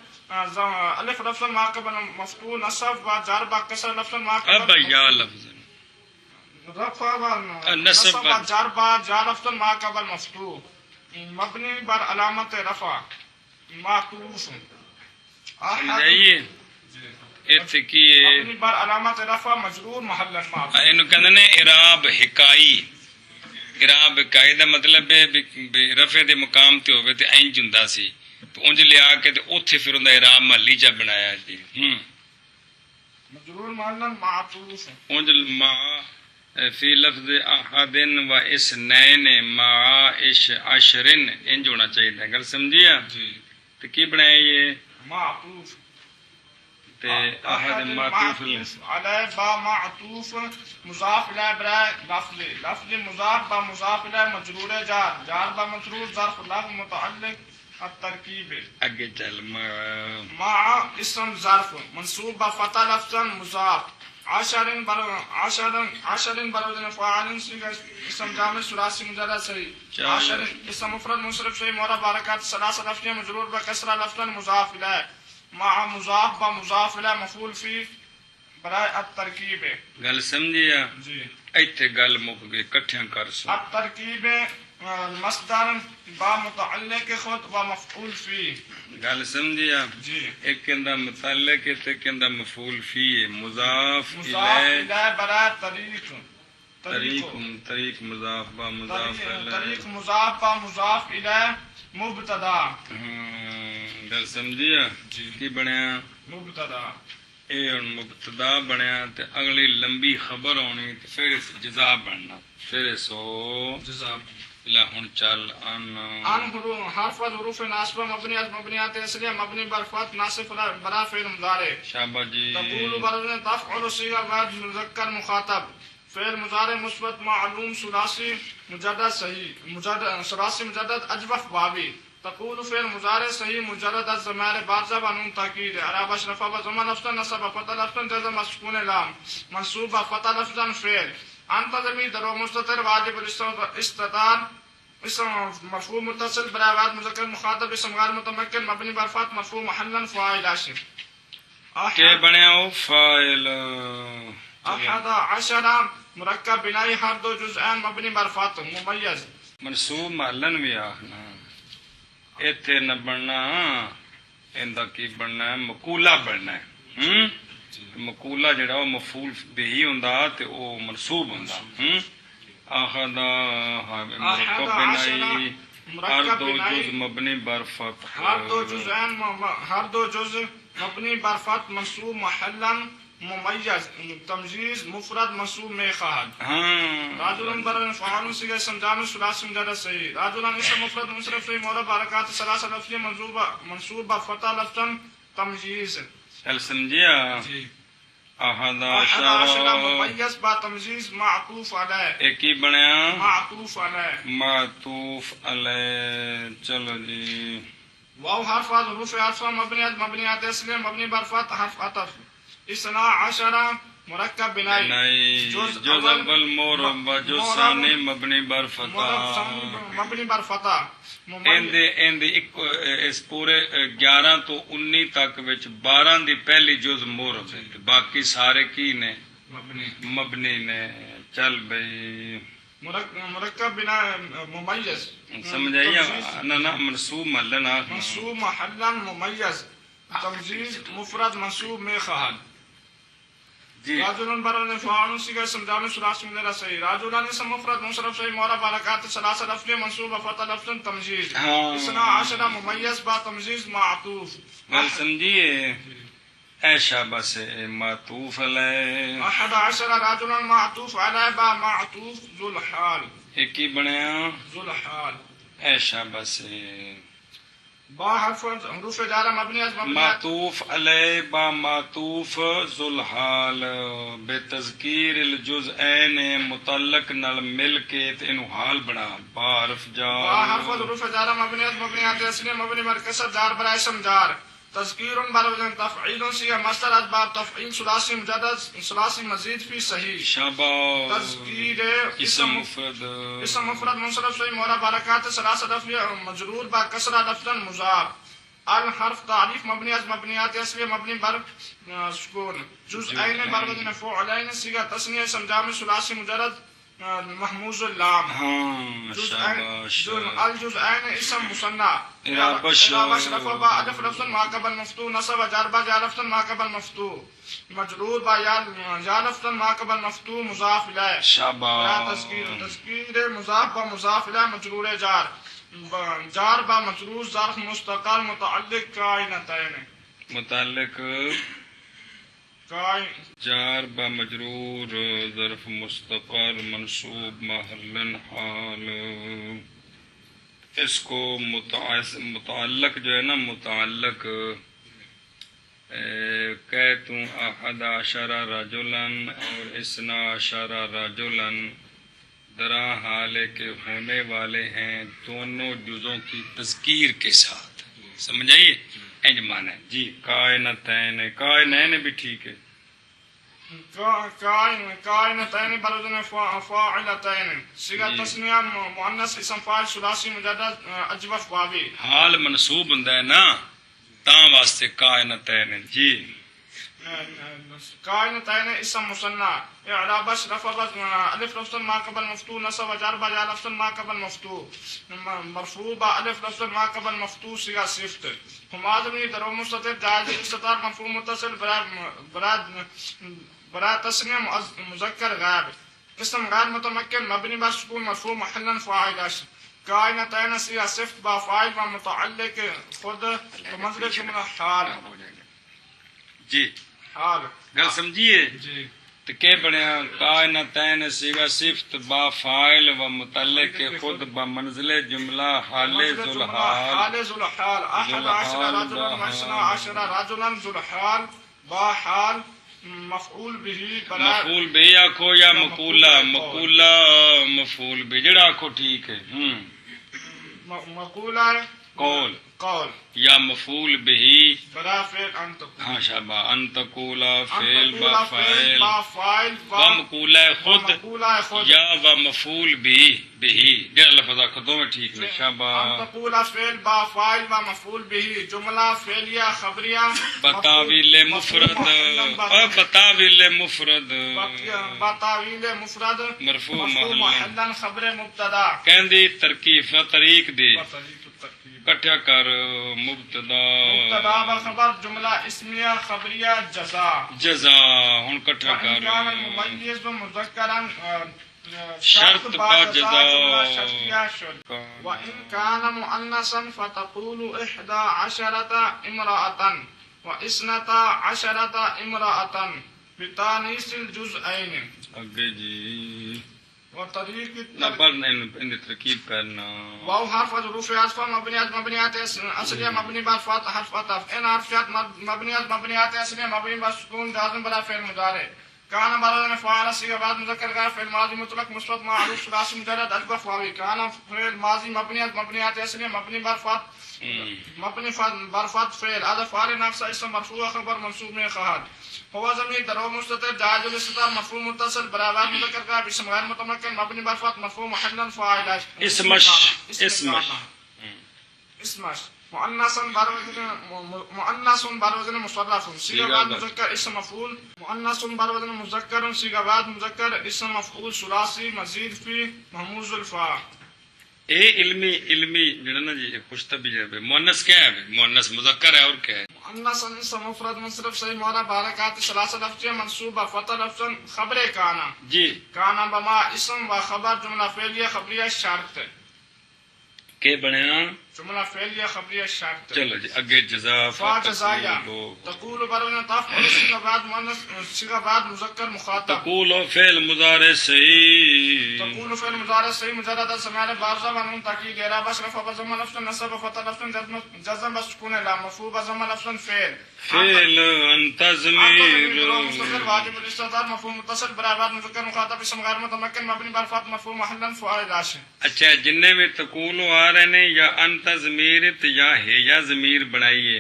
الف لفظ ما قبل مفتوح نصب و جر بكسر لفظ ما قبل اب یا لفظ رفع نصب و جر جر لفظ ما قبل مفتوح مبني بر علامت رفع معطوف. سمجھائیے ایتھے کی مبنی بر علامت رفع مجرور محل معطوف. اینو کہندے نے اعراب حکائی. اعراب حکائی دا مطلب ہے بھی رفع دے مقام تے ہوے تے اینج ہوندا سی تو انج لیا کے تے اوتھے پھر اوندا اعراب محلی جا بنایا جی. مجرور محل معطوف انج ما فی لفظ احد و اثنین مع عشر انج ہونا چاہیے. گل سمجھیا جی. تو کی بنایا یہ معطوف تے احد معطوف علی با معطوف مضاف الی برا لفظ مضاف با مضاف الی مجرور جار با مجرور ظرف لفظ متعلق الترکیب. اگے چل مع اسم ظرف منصوب بفتح لفظا مضاف. عشر بروزن فاعل صيغة اسم جامع ثلاثي مجرد صحيح. عشر اسم مفرد منصرف في مورا باركات ثلاثة لفظية مجرور بكسر لفظا مضاف إليه. مع مضاف بمضاف إليه مفعول فيه برائے الترکیب گل سمجھیا جی ایتھے گل مک گئی کٹھیاں کر سو الترکیب مصدر با متعلق خود و مفعول فی گل سمجھیا جی ایک کہندا متعلق ہے تے کہندا مفعول فی ہے مضاف مضاف الیہ الیہ برائے طریق طریق مضاف با مضاف الیہ طریق مضاف با مضاف الیہ مبتدا گل سمجھیا جی کی بنیا مبتدا اے ہن مبتدا بنیا تے اگلی لمبی خبر ہونی تے پھر اس جزا بننا پھر سو جزاب لا ہن چل ان ان حرف حروف ناصبہ مبنی از مبنیات اصلیہ مبنی بر فتح ناصب برا فعل مضارع شابہ جی تقول برض تفعل صيغہ بعد مذکر مخاطب فعل مضارع مثبت معلوم ثلاثی مجرد صحیح مجرد ثلاثی مجرد اجوف بابی تقول فعل مضارع صحیح مجرد از ضمیر بارزہ و نون تاکید اعراب اشرف و ضمن لفظا نصب فتح لفظا جزم مسکون لام منصوب فتح لفظا فعل انت ضمیر در مستتر واجب الاستتار اسم مفعول متصل برابر مذکر مخاطب اسم غیر متمکن مبنی بر فتح مرفوع محلا فاعل عاشر کہ بنیا او فاعل احد عشر مرکب بنائی ہر دو جزءان مبنی بر فتح ممیز منصوب محلن بھی آخنا ایتھے نہ بننا ایندا کی بننا ہے مقولہ بننا ہے مقولہ جڑا وہ مفعول بہی ہوندا تے او منصوب ہوندا احد مرکب بنائی ہر دو جز مبنی بر فتح ہر دو جز مبنی بر فتح منصوب محلا ممیز تمجیز مفرد منصوب میں خواہد راجلن برن فعال سیغہ سمجھانے ثلاثی مجرد صحیح راجلن اسم مفرد منصرف فی مورد حرکات ثلاثہ لفظی منصوب بفتح لفظا تمجیز چل سمجھیا احد عشر ممیز با تمجیز معطوف علیہ ایک ہی بنیا معطوف علیہ معطوف علیہ چلو جی واو حرف از حروف عطف مبنیات اصلیہ مبنی بر فتح حرف عطف اثنا عشر مرکب بنائی جز اول مورب و جز ثانی مبنی بر فتح مبنی بر فتح اس پورے 11 تو 19 تک وچ 12 دی پہلی جز مورب ہے باقی سارے کی نے مبنی نے چل بھئی مرکب بنا ممیز سمجھائیے نہ منصوب محلن منصوب محلا ممیز تمجیز مفرد منصوب میں خواہد راجلن برن فعال سیغہ سمجھانے ثلاثی مجرد صحیح راجلن اسم مفرد منصرف صحیح معرب حرکات ثلاثہ لفظی منصوب فتح لفظ تمجیز اثنا عشر ممیز با تمجیز معطوف گل سمجھیے اے شابہ سے معطوف علیہ احد عشر راجلن معطوف علیہ با معطوف ذو الحال ایک ہی بنیا ذو الحال اے شابہ سے با حرف حروف جارہ مبنی از مبنیات معطوف علیہ با معطوف ذو الحال بے تذکیر الجزئین متعلق نال مل کے انو حال بنا با حرف جار با حرف حروف جارہ مبنی از مبنیات اصلی مبنی مرکز جار برائے اسم جار تذکیر بروزن تفعیل سیغہ مصدر از باب تفعیل ثلاثی مجرد ثلاثی مزید فی صحیح شاباش تذکیر اسم مفرد منصرف صحیح معرب حرکات ثلاثہ لفظی مجرور با کسرہ لفظا مضاف الحرف تعریف مبنی از مبنیات اصلی مبنی بر سکون جزئین بروزن فعلین سیغہ تثنیہ اسم جامع ثلاثی مجرد محموز اللام الجزئین اسم مصنع اعراب اشرف با الف لفظ ما قبل مفتوح نصب جر با جا لفظ ما قبل مفتوح مجرور با یا لفظ ما قبل مفتوح مضاف الیہ شاباش تذکیر مضاف با مضاف الیہ مجرور جار با مجرور ظرف مستقل متعلق کائنتین متعلق جار با مجرور ظرف مستقر منصوب محلن حال اس کو متعلق جو ہے نا متعلق کہتوں احد عشر رجلن اور اثنا عشر رجلن درا حال کے ہونے والے ہیں دونوں جزوں کی تذکیر کے ساتھ سمجھائیے انجمان ہے جی کائنتین کائنین بھی ٹھیک ہے کائنتین بروزن فاعلتین صیغہ تثنیہ مؤنث اسم فاعل ثلاثی مجرد اجوف بابی حال منصوب ہوندا ہے نا تاں واسطے کائنتین جی كائنتين اسم مثنى اعراب رفع الف لفظ ما قبل مفتوح نصب جر بجا لفظ ما قبل مفتوح مرفوع با الف لفظ ما قبل مفتوح صيغه صفت هما ضمیر در مستتر جائز استتار مفعول متصل برا تسنیہ مذکر غائب اسم غیر متمکن مبنی بر سکون مرفوع محلا فاعل كائنتين صيغه صفت با فاعل و متعلق خود بمنزلہ جملہ حال جی حال گل سمجھیے جی تو کہ بنیا کائنتین صیغہ صفت با فاعل و متعلق خود با منزل جملہ حال ذوالحال حال ذوالحال احد عشر رجلا واثنا عشر رجلا ذوالحال با حال مفعول به مفعول به آخو یا مقولہ مفعول به جڑا آخو ٹھیک ہے مقولہ قول قول یا مفعول به برا فعل انت ہاں شابہ ان تقولا فعل با فاعل فاعل و مقولہ خود مقولہ خود یا و مفعول به جڑا لفظ آخو دو میں ٹھیک ہے شابہ ان تقول فعل با فاعل و مفعول به جملہ فعلیہ خبریہ بتاویل مفرد بتاویل مفرد بتاویل مفرد مرفوع محلا خبر مبتدا کہندی ترکیب طریق دی کٹھا کر مبتدا و خبر جملہ اسمیہ خبریہ جزا ہن کٹھا کر ممیز و مذکرا شرط با جزا وإن كان مؤنثا فتقول 11 امرأة و12 امرأة بتانيث الجزئين اگے جی وطريق نہ پڑھنا ان ترکیب کرنا واو حرف حروف عطف مبنيات اصليه مبني بالفتح حرف عطف ان حرفيات مبنيات اصليه مبني بالسكون لازم بلا فعل مضارع كان برا فعل صيغه بعد مذكر کا فعل ماضي مطلق مثبت معروف ثلاثي مجرد الف واو كان فعل ماضي مبنيات اصليه مبني بالفتح مبني بالفتح فعل هذا فاعل نفس اسم مرفوع خبر منصوب میں خواہد هو ضمیر در مستتر جائز الاستتار مرفوع متصل برابر مذکر کا اسم غیر متمکن مبنی بر فتح مرفوع محلا فاعل اسمش مؤنث بروزن مصرف صيغه بعد مذکر اسم مفعول مؤنث بروزن مذکر صيغه بعد مذکر اسم مفعول ثلاثی مزید فی محموز الفاء اے علمی جڑا نا جی خوشتبی ہے مؤنث کیا ہے مؤنث مذکر ہے اور کیا ہے مؤنث اسم مفرد منصرف صحیح مورا بارکات ثلاثه لفظ منصوب فتح لفظ خبر کانا جی کانا بما اسم و خبر جملہ فعلیہ خبریہ شرط کہ بنیا جملہ فعلیہ خبریہ شرط چلو جی اگے جزا فجزایا تقول برون تفعل صيغه بعد مؤنث صيغه بعد مذکر مخاطب تقول فعل مضارع صحیح تقول فعل مضارع صحیح مجرد سماع بارزا و نون تاکید اعراب بشرف بضم لفظ نصب فتح لفظ جزم بسکون لا مرفوع بضم لفظ فعل انت ضمیر مستتر واجب الاستتار مفعول متصل برابر مذکر مخاطب اسم غیر متمکن مبنی بر فتح مرفوع محلا فاعل راشد اچھا جننے میں تقول آ رہے نے یا انت ضمیر یا ہے یا ضمیر بنائیے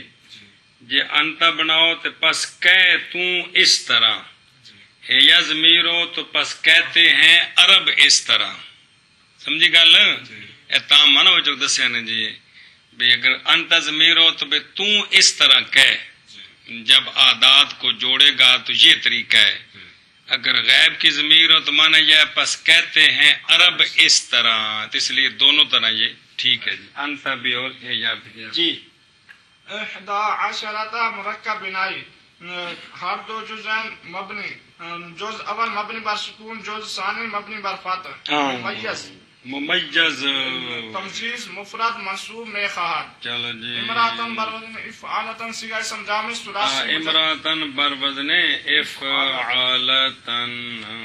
جے انت بناؤ تو پس کہہ تو اس طرح ہے یا ضمیر ہو تو پس کہتے ہیں عرب اس طرح سمجھی گل تام مانا ہو چک دسیا نے جی بھئی اگر انت ضمیر ہو تو بھئی تو اس طرح کہہ جب عادات کو جوڑے گا تو یہ طریقہ ہے اگر غیب کی ضمیر ہو تو مانا یہ پس کہتے ہیں عرب اس طرح تو اس لیے دونوں طرح یہ ٹھیک ہے جی انت بھی اور یا بھی جی 11 مرکب بنائی ہر دو جزء مبنی جز اول مبنی بر سکون جز ثانی مبنی بر فتح ممیز تمجیز مفرد منصوب میں خواہد چلو جی امراتن بروزن افعالتن صیغہ اسم جامع ثلاثی امراتن بروزن افعالتن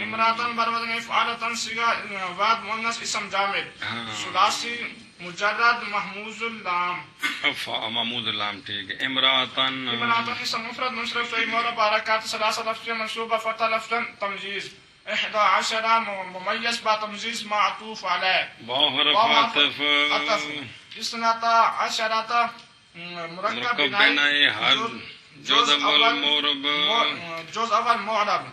امراتن بروزن افعالتن صیغہ بعد مؤنث اسم جامع ثلاثی مجرد محموز اللام محمود اللام ٹھیک ہے امراتن اسم مفرد منصرف صحیح مورب حرکات ثلاثہ لفظ منصوبہ فتح لفظ تمجیز 11 ممیز با تمجیز معطوف علیہ باحرف عطف 12 مرکب بنائی ہر جز اول معرب جز اول معرب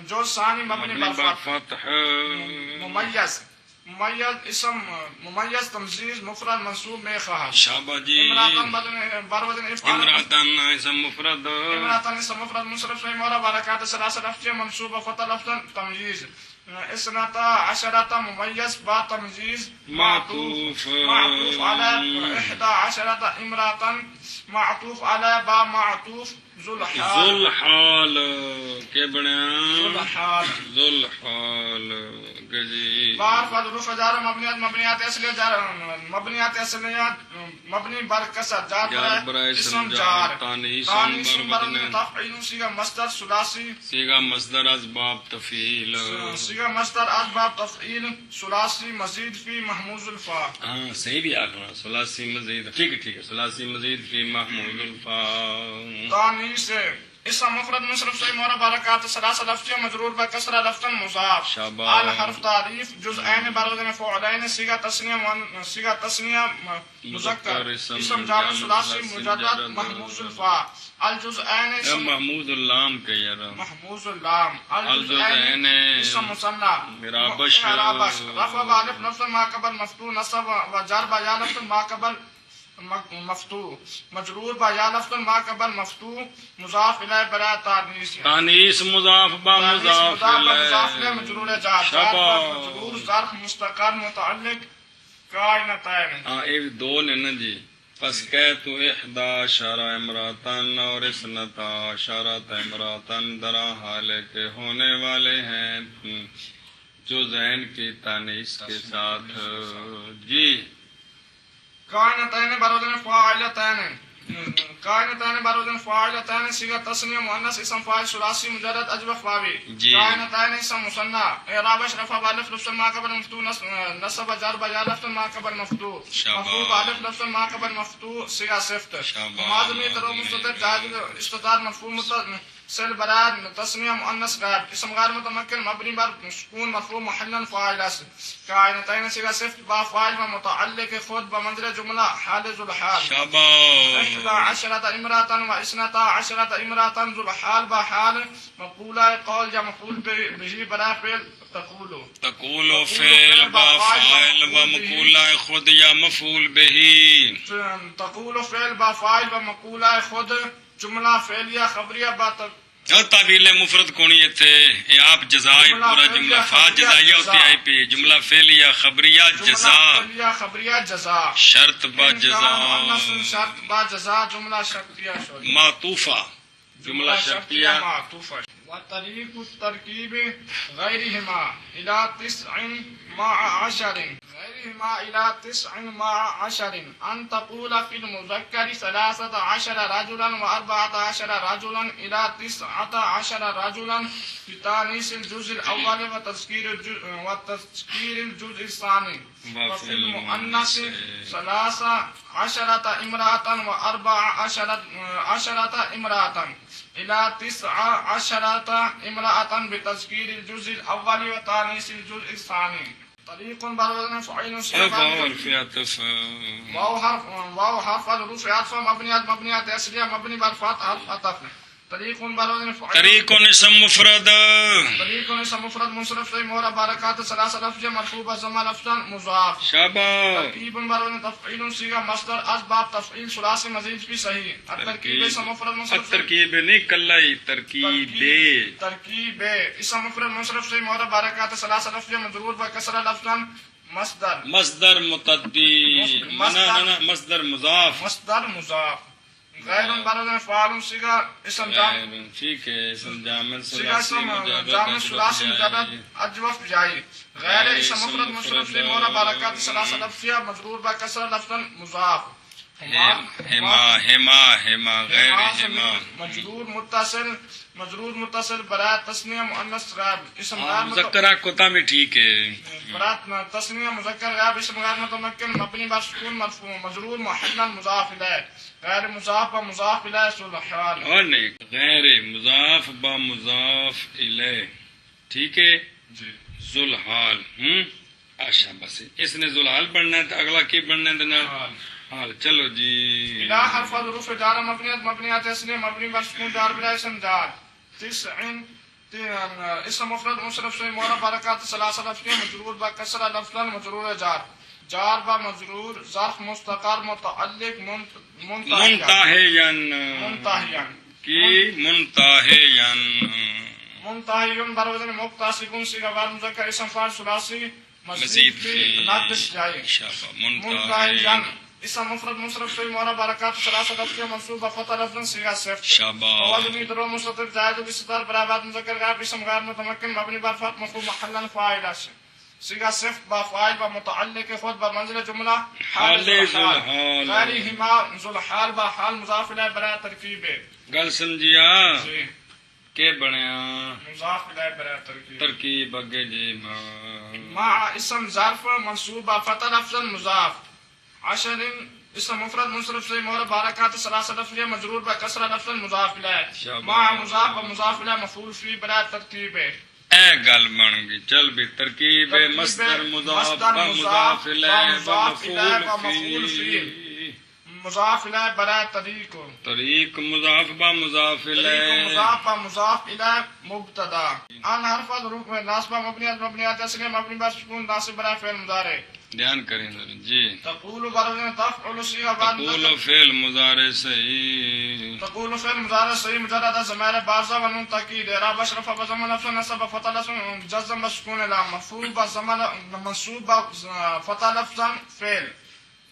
جز ثانی مبنی بر فتح ممیز ممیز اسم ممیز تمزیز مفرد منصوب میں خواہش شاباش جی. امراتن بروزن افعال امراتن اسم مفرد. امراتن اسم مفرد منصرف فی مورا برکات ثلاثه لفظیه منصوبه خطا لفظا تمييز اثنتا عشرة مميز با تمييز معطوف على 11 امرأة معطوف على با معطوف ذو الحال ذوالحال کے بنیا الحال ذوالحال کہ جی. بار فضروف جار مبنیات اصلیہ جار مبنیات اصلیہ مبنی بر کسر جار برائے اسم جار تانیث بر تفعیل سیغا مصدر ثلاثی سیغا مصدر اسباب تفعیل سیغا مصدر اسباب تفعیل ثلاثی مزید فی محموز الفا. ہاں صحیح بھی آخر ثلاثی مزید ٹھیک ہے ثلاثی مزید فی محمود الفا. تانی سے اسم مفرد منصرف سے مورا برکات ثلاثه لفظیہ مجرور بکسرہ لفظا مضاف. شاباش. الحرف تعریف جزئین بروزن فعلین سیغا تسنیہ مذکر اسم جامع ثلاثی مجدد محموز الفا. الجزئین محمود اللام کے یار محموز اللام. الجزئین اسم مثنى مرابش رفع بالف لفظ ما قبل مفتوح نصب و جر با یا لفظ ما قبل مفتوح مجرور با یا لفظ ما قبل مفتوح مضاف الیہ برائے تانیث تانیث مضاف با مضاف الیہ مجرور جار مجرور ظرف مستقر متعلق کائنتین. ہاں ایک دو نے نا جی. پس کہہ تو 11 امراتن اور اثنتا عشرۃ امراتن درا حال کے ہونے والے ہیں جو ذہن کی تانیث کے ساتھ جی. کائنتین بروزن فاعلتین کائنتین بروزن فاعلتین صیغہ تثنیہ مؤنث اسم فاعل ثلاثی مجرد اجوف واوی. کائنتین اسم مثنى اعرابش رفع بالف لفظ ما قبل مفتوح نصب جر با یا لفظ ما قبل مفتوح مفعول بالف لفظ ما قبل مفتوح صیغہ صفت. ماضی ترو مستتر جائز استتار مفعول سل براد تسنیہ مؤنث غائب اسم غیر متمکن مبنی بر سکون مرفوع محلا فاعل است. کائنتین صیغہ صفت با فاعل و متعلق خود بمنزل جملہ حال ذو الحال. شاباش. 11 امرأة و 12 امرأة ذو الحال با حال مقولہ قول یا مفعول به برای فعل تقول فعل با فاعل و مقولہ خود یا مفعول به. تقول فعل با فاعل و مقولہ خود جملہ فعلیہ خبریہ با تعویل مفرد کونی تھے یہ آپ جزائی پورا جملہ فا جزائیہ ہوتی آئی پی جملہ فعلیہ خبریہ جزا شرط با جزا شرط با جزا جملہ شرطیہ معطوفہ جملہ شرطیہ معطوفہ. وطریق الترکیب غیرہما الى 9 مع 10 غیرہما الى 9 مع 10 ان تقول في المذکر 13 رجلا و 14 رجلا الى 19 رجلا بتانیث الجزء الاول وتذکیر الجزء الثانی. وفي المؤنث 13 امرأة و 14 امرأة الى 19 امرأة بتذکیر الجزء الاول وتانیث الجزء الثانی. طریق بروزن فعیل واو حرف الحروف عطف مبنیات اصلیہ مبنی بر فتح حرف عطف. طریق بروزن فعیل طریق اسم مفرد طریق اسم مفرد منصرف سے مورا برکات ثلاثه لفظ مرفوع بضمہ لفظا مضاف. شاباش. ترکیب بروزن تفعیل صیغہ مصدر اسباب تفعیل ثلاثی مزید فی صحیح. الترکیب اسم مفرد منصرف ترکیب نہیں کلائی ترکیب اسم مفرد منصرف سے مورا برکات ثلاثه لفظ مجرور بکسرہ لفظا مصدر متعدی مصدر مضاف غیر بروزن فعال صیغہ اسم جامع ٹھیک ہے اسم جامع صیغہ اسم جامع ثلاثی مجرد اجوف جائی. غیر اسم مفرد منصرف سے مورا برکات ثلاثه لفظیہ مجرور بکسرہ لفظا مضاف. ہما غیر ہما مجرور متصل برائے تسنیہ مؤنث غائب اسم غیر مذکرہ کوتا میں ٹھیک ہے برائے تسنیہ مذکر غائب اسم غیر متمکن مبنی بر سکون مرفوع مجرور محلا مضاف الیہ غیر مضاف و مضاف الیہ ذو الحال. اور نہیں غیر مضاف با مضاف الیہ ٹھیک ہے جی. ذو الحال اچھا بس اس نے ذو الحال پڑھنا ہے تو اگلا کی پڑھنا ہے حال. چلو جی. الہ حرف الحروف جار مبنیات اصلیہ مبنی بر سکون جار بلا اسم جار 9 اسم مفرد منصرف سے معرب حرکات ثلاثہ لفظیہ مجرور با کسرہ لفظاً مجرور جار جار با مجرور ظرف مستقر متعلق منتہیاً کی منتہیاً منتہیاً بروزن مبتدا سکون صیغہ بعد مذکر اسم فاعل ثلاثی مزید فی ناقص جائے منتہیاً اسم مفرد منصرف سے معرب حرکات ثلاثہ لفظیہ منصوب فتح لفظاً صیغہ صفت وزنی ضرور مستتر زائد باستتار براباد مذکر غائب اسم غیر متمکن مبنی بر فتح مفعول محلا فاعل صیغہ صفت با فاعل با متعلق خود با منزل جملہ حال غیرہما ذو الحال با حال مضاف الیہ برائے ترکیب گل سمجھیا کہ بنیا مضاف الیہ برائے ترکیب اگے جی مع اسم ظرف منصوب با فتح لفظاً مضاف عشر اسم مفرد منصرف سے معرب حرکات ثلاثہ لفظیہ مجرور با کسرہ لفظاً مضاف الیہ مع مضاف و مضاف الیہ مفعول فی برائے ترتیب اے گل بن گئی چل بھی ترکیب مصدر مضاف با مضاف الیہ مفعول فی مضاف الیہ برائے طریق مضاف با مضاف الیہ مضاف با مضاف الیہ مبتدا ان حرف حروف میں ناصبہ مبنیات اصلیہ مبنی بر سکون ناصب برائے فعل مضارع دھیان کریں جی تقول برزن تفعل صیغہ بعد تقول فعل مضارع صحیح تقول فعل مضارع صحیح مجرد ضمیر بارزہ و نون تاکید اعراب اشرف بضم لفظ نصب فتح لفظ جزم بسکون لام مفعول بضم منصوب فتح لفظ فعل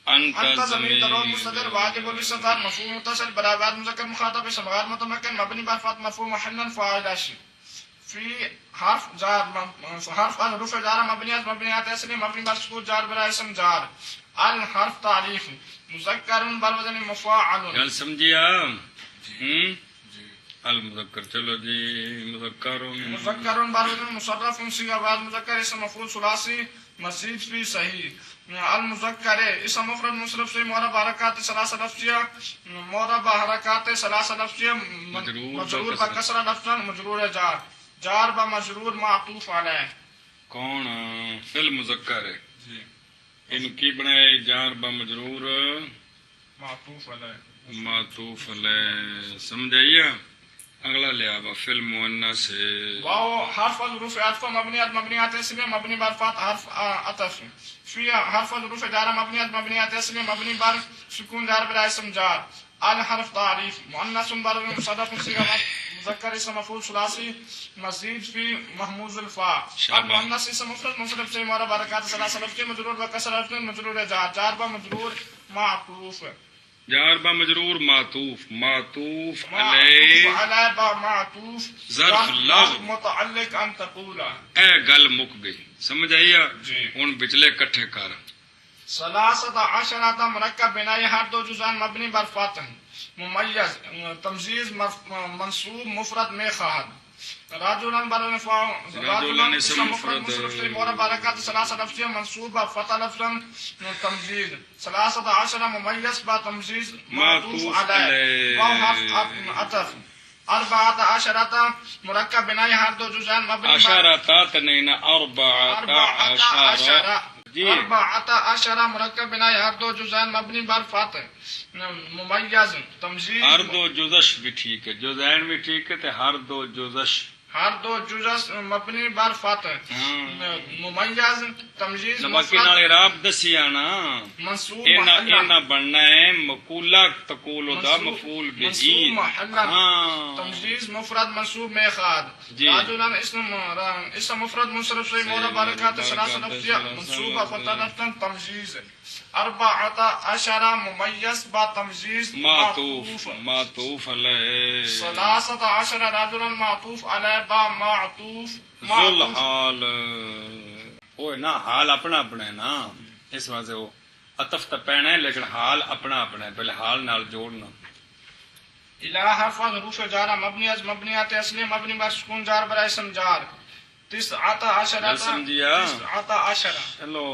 انت ضمیر ضرور مستتر واجب الاستتار مفعول متصل برابر مذکر مخاطب اسم غیر متمکن مبنی بر فتح مرفوع محلا فاعل فی حرف جار حرف حروف جار مبنیات اصلی مبنی بر سکون جار برائے اسم جار الحرف تعریف مذکر بر وزن مفاعل گل سمجھیا المذکر چلو جی مذکر بر وزن مصرف صیغہ بعد مذکر اسم مفعول ثلاثی مزید فی صحیح المذکر اسم مفرد منصرف سے معرب حرکات ثلاثہ لفظیہ معرب حرکات ثلاثہ لفظیہ مجرور با کسرہ لفظاً مجرور جار جار با مجرور معطوف علیہ کون فعل مذکر ہے جی ان کی بنائے جار با مجرور معطوف علیہ سمجھائیے اگلا لیا با فعل مؤنث ہے واو حرف الحروف عطف مبنیات اسمیہ مبنی بر فتح حرف عطف فی حرف الحروف جار مبنیات اسمیہ مبنی بر سکون جار برائے اسم جار الحرف تعریف مؤنث بر مصرف صیغہ مذکر اسم مفعول ثلاثی مزید فی محموز الفاء المؤنث اسم مفرد منصرف سے معرب حرکات ثلاثہ لفظیہ مجرور با کسرہ لفظ مجرور جار جار با مجرور معطوف جار با مجرور معطوف علیہ با معطوف ظرف لغو متعلق ان تقول اے گل مک گئی سمجھ آئی ہن بچلے کٹھے کر ثلاثہ عشرہ مرکب بنائی ہر دو جزان مبنی بر فتح ممیز تمزیز منصوب مفرد میں خواہد راجولان راجولان اسم مفرد منصرف سے معرب حرکات ثلاثہ لفظیہ منصوب فتح لفظاً تمزیز ثلاثہ عشرہ ممیز با تمزیز معطوف علیہ واو حرف عطف اربعۃ عشرہ مرکب بنائی ہر دو جزان مبنی عشرات نہیں اربعۃ عشرہ اربعۃ عشرہ مرکب بنائی ہر دو جزان مبنی بر فتح ممیز تمزیز ہر دو جزش بھی ٹھیک ہے جزین بھی ٹھیک ہے تے ہر دو جزش ہر دو جزش مبنی بر فتح ممیز تمزیز نمکی نال اعراب دسیا نا منصوب اینا بننا ہے مقولہ تقول دا مفعول به تمزیز مفرد منصوب میں خاد راجلان اسم مفرد منصرف سے معرب حرکات ثلاثہ لفظیہ منصوب فتح لفظاً تمزیز اربعۃ عشرہ ممیز با تمزیز معطوف علیہ ثلاثۃ عشرہ راجلان معطوف علیہ با معطوف ذل حال اوے نا حال اپنا اپنا ہے نا اس واسطے وہ عطف تا پینا ہے لیکن حال اپنا اپنا ہے پہلے حال نال جوڑنا الہ حرف حروف جارہ مبنی از مبنیات اصلی مبنی بر سکون جار برائے اسم جار تسعۃ عشرہ تسعۃ عشرہ چلو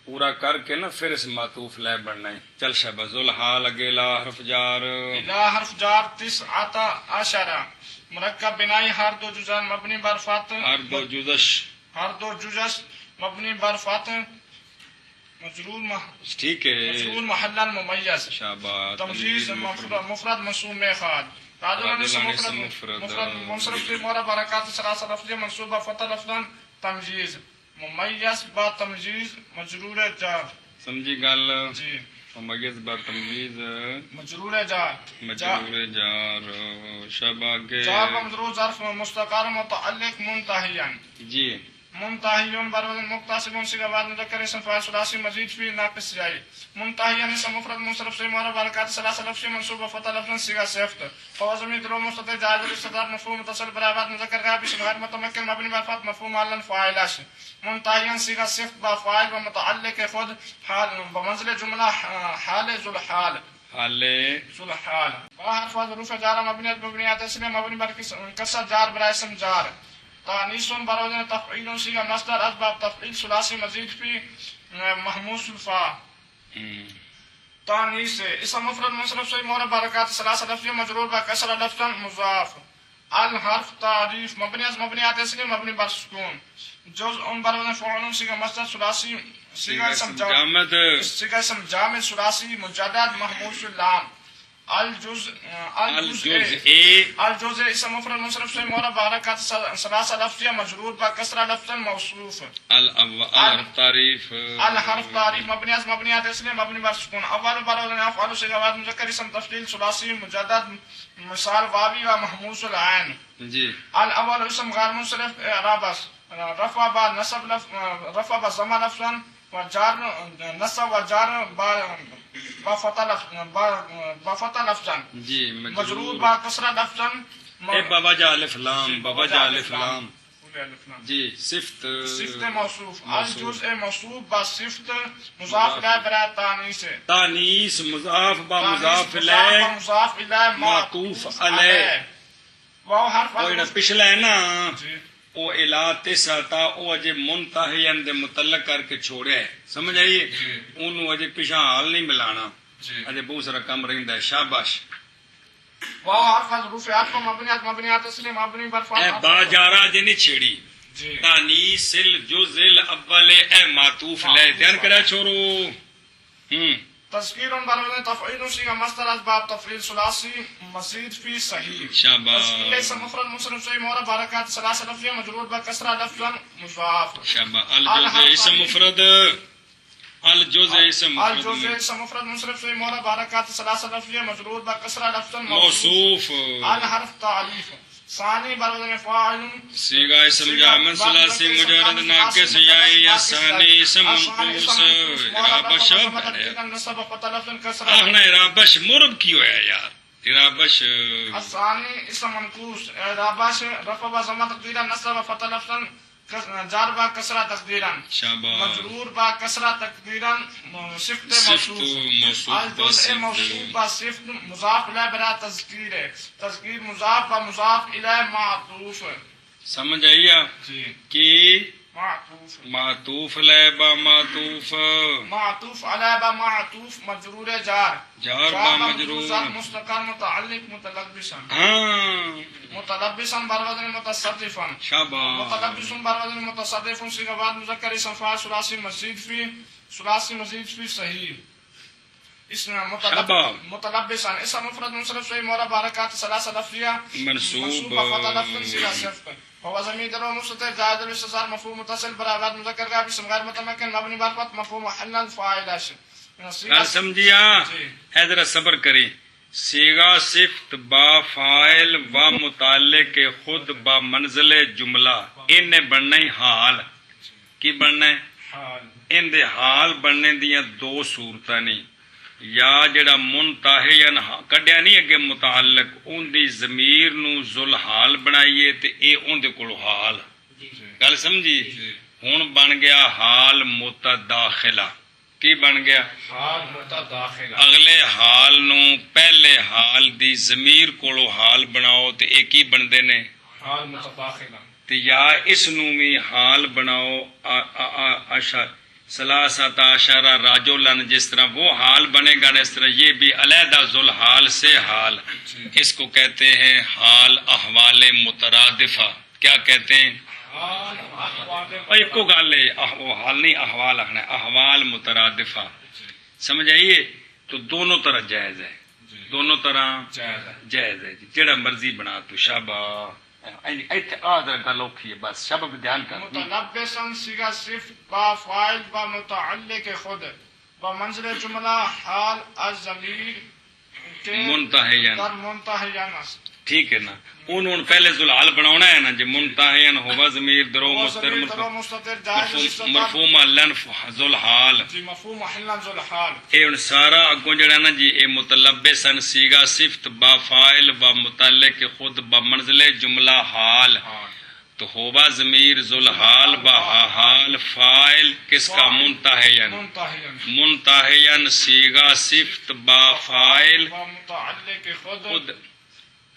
پورا کر کے نا پھر اس معطوف لے بننا ہے چل شہباز الحال اگے لا حرف جار تسعۃ عشرہ مرکب بنائی ہر دو جزان مبنی بر فتح ہر دو جزش مبنی بر فتح مجرور ٹھیک ہے مجرور محلا ممیز شاباش تمزیز مفرد منصوب میں خاد راجلان اسم مفرد منصرف في مورا برکات ثلاثة لفظية منصوبة فتح لفظاً تمجیز ممیز با تمجیز مجرور جار. سمجھی گل؟ جی ممیز با تمجیز مجرور جار. مجرور جار. شب آگے جار و مجرور ظرف مستقر متعلق منتهيا. جی منتهي برود مقتصب صيغه بعد مذكر اسم فاعل ثلاثي مزيد في ناقص جاي. منتهيا اسم مفرد منصرف في مورا بركات ثلاثة لفظ منصوبة فتح لفظ صيغه صفت. فوزمي درو مستتر جاز الاستدراك مفهوم متصل برابر مذكر غائب اسم غير متمكن مبني بالفتح مفهوم على الفاعل. منتهيا صيغه صفت بفاعل ومتعلق خود حال بمنزل جمله حال ذو الحال. حالے ذو الحال. وحرف ظروف جار مبنيات اسم مبني بالكسر جار برا اسم جار. تانیس برود تفعیل صيغه مصدر اسباب تفعیل ثلاثي مزيد في محموس الفاء. تانیس اسم مفرد منصرف في مورا برکات ثلاثة لفظ مجرور بكسر لفظا مضاف. الحرف تعریف مبنیات اسم مبني بالسكون. جزء برود فعل صيغه مصدر ثلاثي صيغه اسم جامد ثلاثي مجدد محموس اللام. الجزء اسم مفرد منصرف في مورا برکات ثلاثة لفظية مجرور بكسر لفظا موصوف. تعریف الحرف تعریف مبنیات اسم مبني بالسكون. اول برود افعال صيغه مذکر اسم تفضیل ثلاثي مجدد مثال واوی و محموس العين. جی الاول اسم غیر منصرف اعرابس رفع با نصب رفع با ضم لفظا وجار نصب وجار با فتح لفظا. جی مجرور با کسرہ لفظا. اے بابا جا الف لام بابا جا الف لام. جی صفت موصوف. الجزء موصوف با صفت مضاف الیہ برای تانیث. تانیث مضاف با مضاف الیہ معطوف علیہ. وہ حرف وہ پچھلا ہے نا وہ الا تسعتا وہ اجے منتہین دے متعلق کر کے چھوڑیا ہے. سمجھ آئیے انہوں اجے پیچھا حال نہیں ملانا اجے بہت سارا کم رہندا ہے. شاباش. وہ حرف حروف عطف مبنیات اسم مبنی بر اے با جارا جے نہیں چھیڑی. تانیث الجزء الاول اے معطوف لے دھیان کرا چھوڑو. تذکیر برود تفعیل صيغه مصدر اسباب تفعیل ثلاثي مزید فی صحیح. شاباش. تذکیر اسم مفرد منصرف في مورا برکات ثلاثة لفظ مجرور بكسرة لفظا مضاف. شاباش. الجزء اسم مفرد الجزء اسم مفرد منصرف في مورا برکات ثلاثة لفظ مجرور بكسرة لفظا موصوف. الحرف تعریف. ثانی برود فاعل صيغه اسم جامد ثلاثي مجرد ناقص یا ثانی اسم منقوص. رابش اخنا رابش مرب کی ہوا یار. رابش الثانی اسم منقوص رابش رفع و ضم تقدیرا نصب فتح لفظا جار با کسرہ تقدیرا. شاباش. مجرور با کسرہ تقدیرا صفت موصوف. الجزء موصوف با صفت مضاف الیہ برا تذکیر. تذکیر مضاف با مضاف الیہ معطوف. سمجھ آئیا جی کہ معطوف. معطوف لے با معطوف معطوف علی با معطوف مجرور جار. جار با مجرور مستقر متعلق متلبسا. ہاں متلبسا برود متصرفا. شاباش. متلبس برود متصرف صيغه بعد مذكر اسم فاعل ثلاثي مزيد في صحيح. اسم متلبسا اسم مفرد منصرف في مورا برکات ثلاثة لفظية منصوب فتح لفظ صيغه صفت. هو ضمير درو مستتر زائد الاستتار مفهوم متصل برابر مذكر غائب اسم غیر متمکن مبني بالفتح مفهوم محلا فاعل. سمجھیا حیدر صبر کریں. صیغہ صفت با فاعل و متعلق خود با منزل جملہ ان نے بننا ہی حال کی بننا ہے. ان دے حال بننے دیاں دو صورتاں نہیں. یا جڑا منتہین کڈیا نہیں اگے متعلق ان دی ضمیر نو ذل حال بنائیے تے اے ان دے کولو حال. گل سمجھی. ہن بن گیا حال متداخلہ. کی بن گیا؟ حال متداخلہ. اگلے حال نو پہلے حال دی ضمیر کولو حال بناؤ تے ایک ہی بندے نے حال متداخلہ. تے یا اس نو بھی حال بناؤ ثلاثۃ عشر رجلن جس طرح وہ حال بنے گا اس طرح یہ بھی علیحدہ ذل حال سے حال. اس کو کہتے ہیں حال احوال مترادفہ. کیا کہتے ہیں؟ ایک کو گل ہے وہ حال نہیں احوال آخنا ہے. احوال مترادفہ. سمجھ آئیے تو دونوں طرح جائز ہے. دونوں طرح جائز ہے جائز ہے جی، جڑا مرضی بنا تو شابا ایتھے آدھر گل اوکھی ہے بس شابا پہ دھیان کر متلبسن صیغہ صفت با فاعل با متعلق خود با منزل جملہ حال از ضمیر کے منتہیاً در منتہیاً است ٹھیک ہے نا انہوں پہلے ذوالحال بناونا ہے نا جی منتہیاً ہوا ضمیر درو مستر مستتر جائز مرفوم لنف ذوالحال جی مفہوم محلن ذو الحال اے ان سارا اگوں جڑا نا جی اے متلبسن صیغہ صفت با فاعل با متعلق خود با منزل جملہ حال تو ہوا ضمیر ذوالحال با حال فاعل کس کا منتہیاً منتہیاً صیغہ صفت با فاعل با متعلق خود خود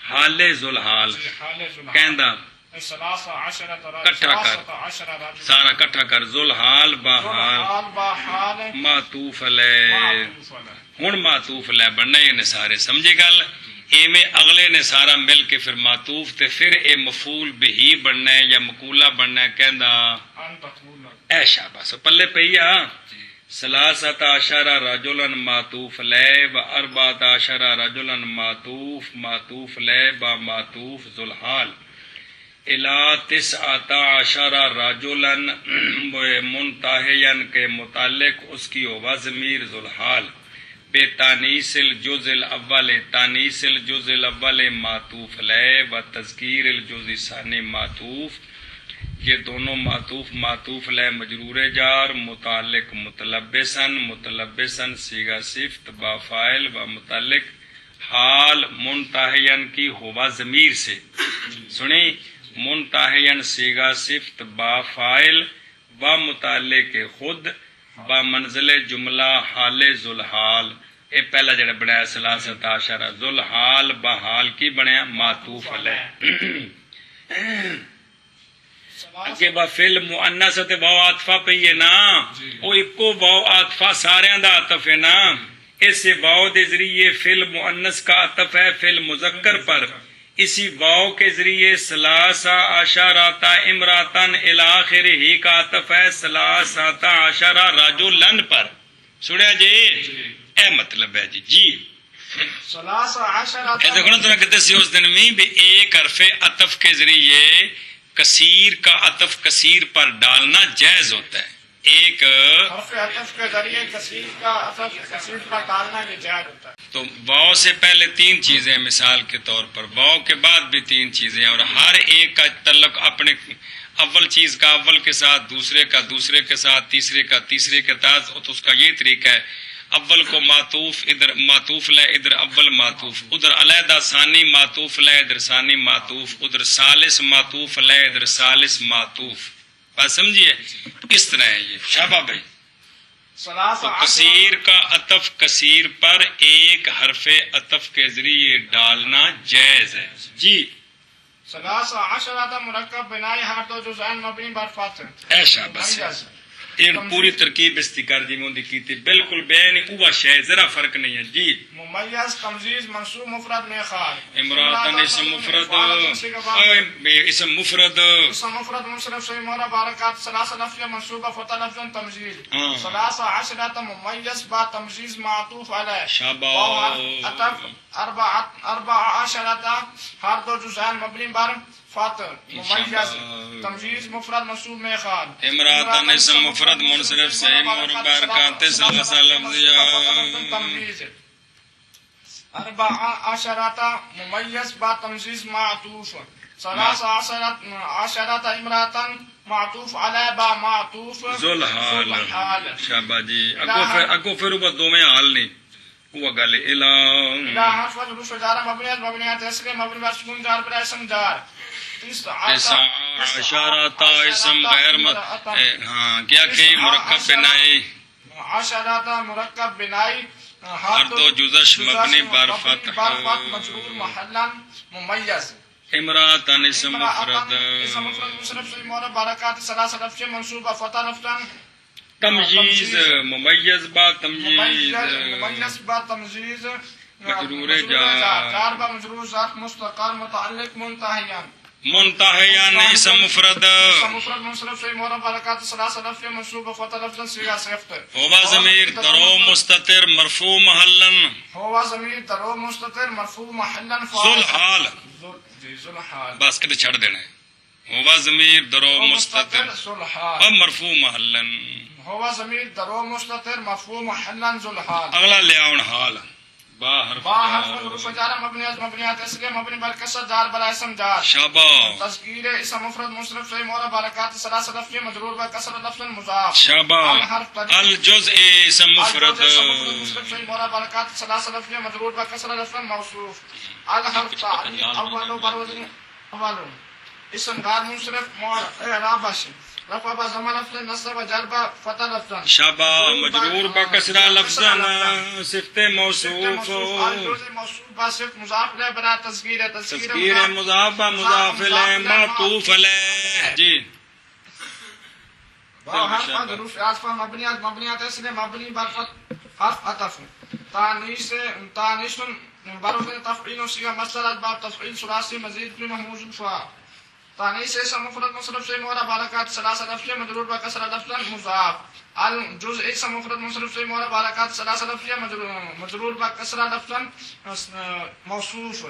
حال ذوالحال حال ذو الحال کہندا ثلاثہ عشرۃ کٹھا کر سارا کٹھا کر ذوالحال با حال حال با حال معطوف علیہ ہن معطوف علیہ بننا یہ سارے سمجھے گل ایویں اگلے نے سارا مل کے پھر معطوف تے پھر اے مفعول بہی بننا ہے یا مقولہ بننا ہے کہندا اے شاباش پلے پئی آ ثلاثۃ عشر رجلا معطوف علیہ و اربعۃ عشر رجلا معطوف علیہ با معطوف ذوالحال الی تسعۃ عشر رجلا منتہیا کے متعلق اس کی ہوا ضمیر ذوالحال بے تانیث الجزء الاول تانیث الجزء الاول معطوف علیہ و تذکیر الجزء الثانی معطوف یہ دونوں معطوف علیہ مجرور جار متعلق متلبسن صیغہ صفت با فاعل و متعلق حال منتہین کی ہوا ضمیر سے سنیں منتہین صیغہ صفت با فاعل و متعلق خود با منزل جملہ حال ذوالحال اے پہلا جڑا بنایا ثلاثۃ عشر ذوالحال با حال کی بنیا معطوف علیہ اگے با فعل مؤنث تے واو عاطفہ پئی ہے نا او اکو واو عاطفہ سارے دا عطف ہے نا اس واو دے ذریعے فعل مؤنث کا عطف ہے فعل مذکر پر اسی واو کے ذریعے ثلاثہ عشرۃ امراتن الی آخر ہی کا عطف ہے ثلاثۃ عشر رجلن پر سنیا جی اے مطلب ہے جی ثلاثہ عشرۃ اے دیکھو نا تو کہتے سی اس دن میں بھی ایک حرف عطف کے ذریعے کثیر کا عطف کثیر پر ڈالنا جائز ہوتا ہے ایک حرف عطف کے ذریعے کثیر کا عطف کثیر پر ڈالنا بھی جائز ہوتا ہے تو واو سے پہلے تین چیزیں مثال کے طور پر واو کے بعد بھی تین چیزیں اور ہر ایک کا تعلق اپنے اول چیز کا اول کے ساتھ دوسرے کا دوسرے کے ساتھ تیسرے کا تیسرے کے ساتھ تو اس کا یہ طریقہ ہے اول کو معطوف ادھر معطوف لے ادھر اول معطوف ادھر علیحدہ ثانی معطوف لے ادھر ثانی معطوف ادھر ثالث معطوف لے ادھر ثالث معطوف بات سمجھیے کس طرح ہے یہ شابہ بھائی تو کثیر کا عطف کثیر پر ایک حرف عطف کے ذریعے ڈالنا جائز ہے جی ثلاثہ عشرۃ مرکب بنائی ہر دو جزء مبنی بر فتح اے شاباش یہ پوری ترکیب استقار جی میں کی تھی بالکل بین ہوا شے ذرا فرق نہیں ہے جی ممیز تمزیز منصوب مفرد میں خال امراتن اسم مفرد اسم مفرد منصرف سے مورا بارکات ثلاثہ لفظ منصوبہ فتح لفظ تمزیز ثلاثہ عشرۃ ممیز با تمزیز معطوف علیہ شاباش اربع عشرۃ ہر دو جزء مبنی بر فاتر ممیز تمجیز مفرد منصوب میں خال امراتن اسم مفرد منصرف سے مور برکات ثلاثہ لفظیہ اربع عشرۃ ممیز با تمجیز معطوف ثلاثہ عشرۃ امراتن معطوف علی با معطوف ذوالحال شاباش جی اگو پھر وہ دو میں حال نہیں وہ گل الہ حرف جر شجار مبنیات اس کے مبنی بر سکون جار پر اسم جار عشرۃ اسم غیر ہاں کیا کہ مرکب بنائی عشرۃ مرکب بنائی ہر دو جزش مبنی بر فتح مجرور محلا ممیز امراتن اسم مفرد منصرف سے مورا بارکات ثلاثہ لفظ منصوبہ فتح لفظ تمجیز ممیز با تمجیز ممیز با تمجیز مجرور جار جار با مجرور ذات مستقر متعلق منتہیان منتهيان اسم مفرد اسم مفرد منصرف في مورا برکات ثلاثه لفظ منصوب فتح لفظ صيغه صفت هو ضمیر درو مستتر مرفوع محلا هو ضمیر درو مستتر مرفوع محلا ذو الحال جی ذو الحال بس کتے چھڑ دینا ہے هو ضمیر درو مستتر ذو الحال اور مرفوع محلا هو ضمیر درو مستتر مرفوع محلا ذو الحال اگلا لے آؤن حال با حرف با حرف حروف جار مبنی از مبنیات اصلیہ مبنی بر کسر جار بلا اسم جار شابا تذکیر اسم مفرد منصرف فی مورا برکات ثلاثه لفظ مجرور بر کسر لفظ مضاف شابا الجزء اسم مفرد منصرف فی مورا برکات ثلاثه لفظ مجرور بر کسر لفظ موصوف الحرف تعریف اول بروزن اول اسم غیر منصرف مورا اعراب رفع بضم لفظ نصب جلب فتح لفظ شابا مجرور بکسرہ لفظا صفت موصوف موصوف بصفت مضاف الیہ بنا تذکیر تذکیر مضاف مضاف الیہ معطوف علیہ جی حرف حروف عطف مبنیات اسم مبنی بر حرف عطف تانیث بروزن تفعیل صيغه مصدر اسباب تفعیل ثلاثی مزید فی محمود فا تانیث اسم مفرد منصرف فی مورا برکات ثلاثه لفظ مجرور بکسر لفظ مضاف الجزء اسم مفرد منصرف فی مورا برکات ثلاثه لفظ مجرور بکسر لفظ موصوف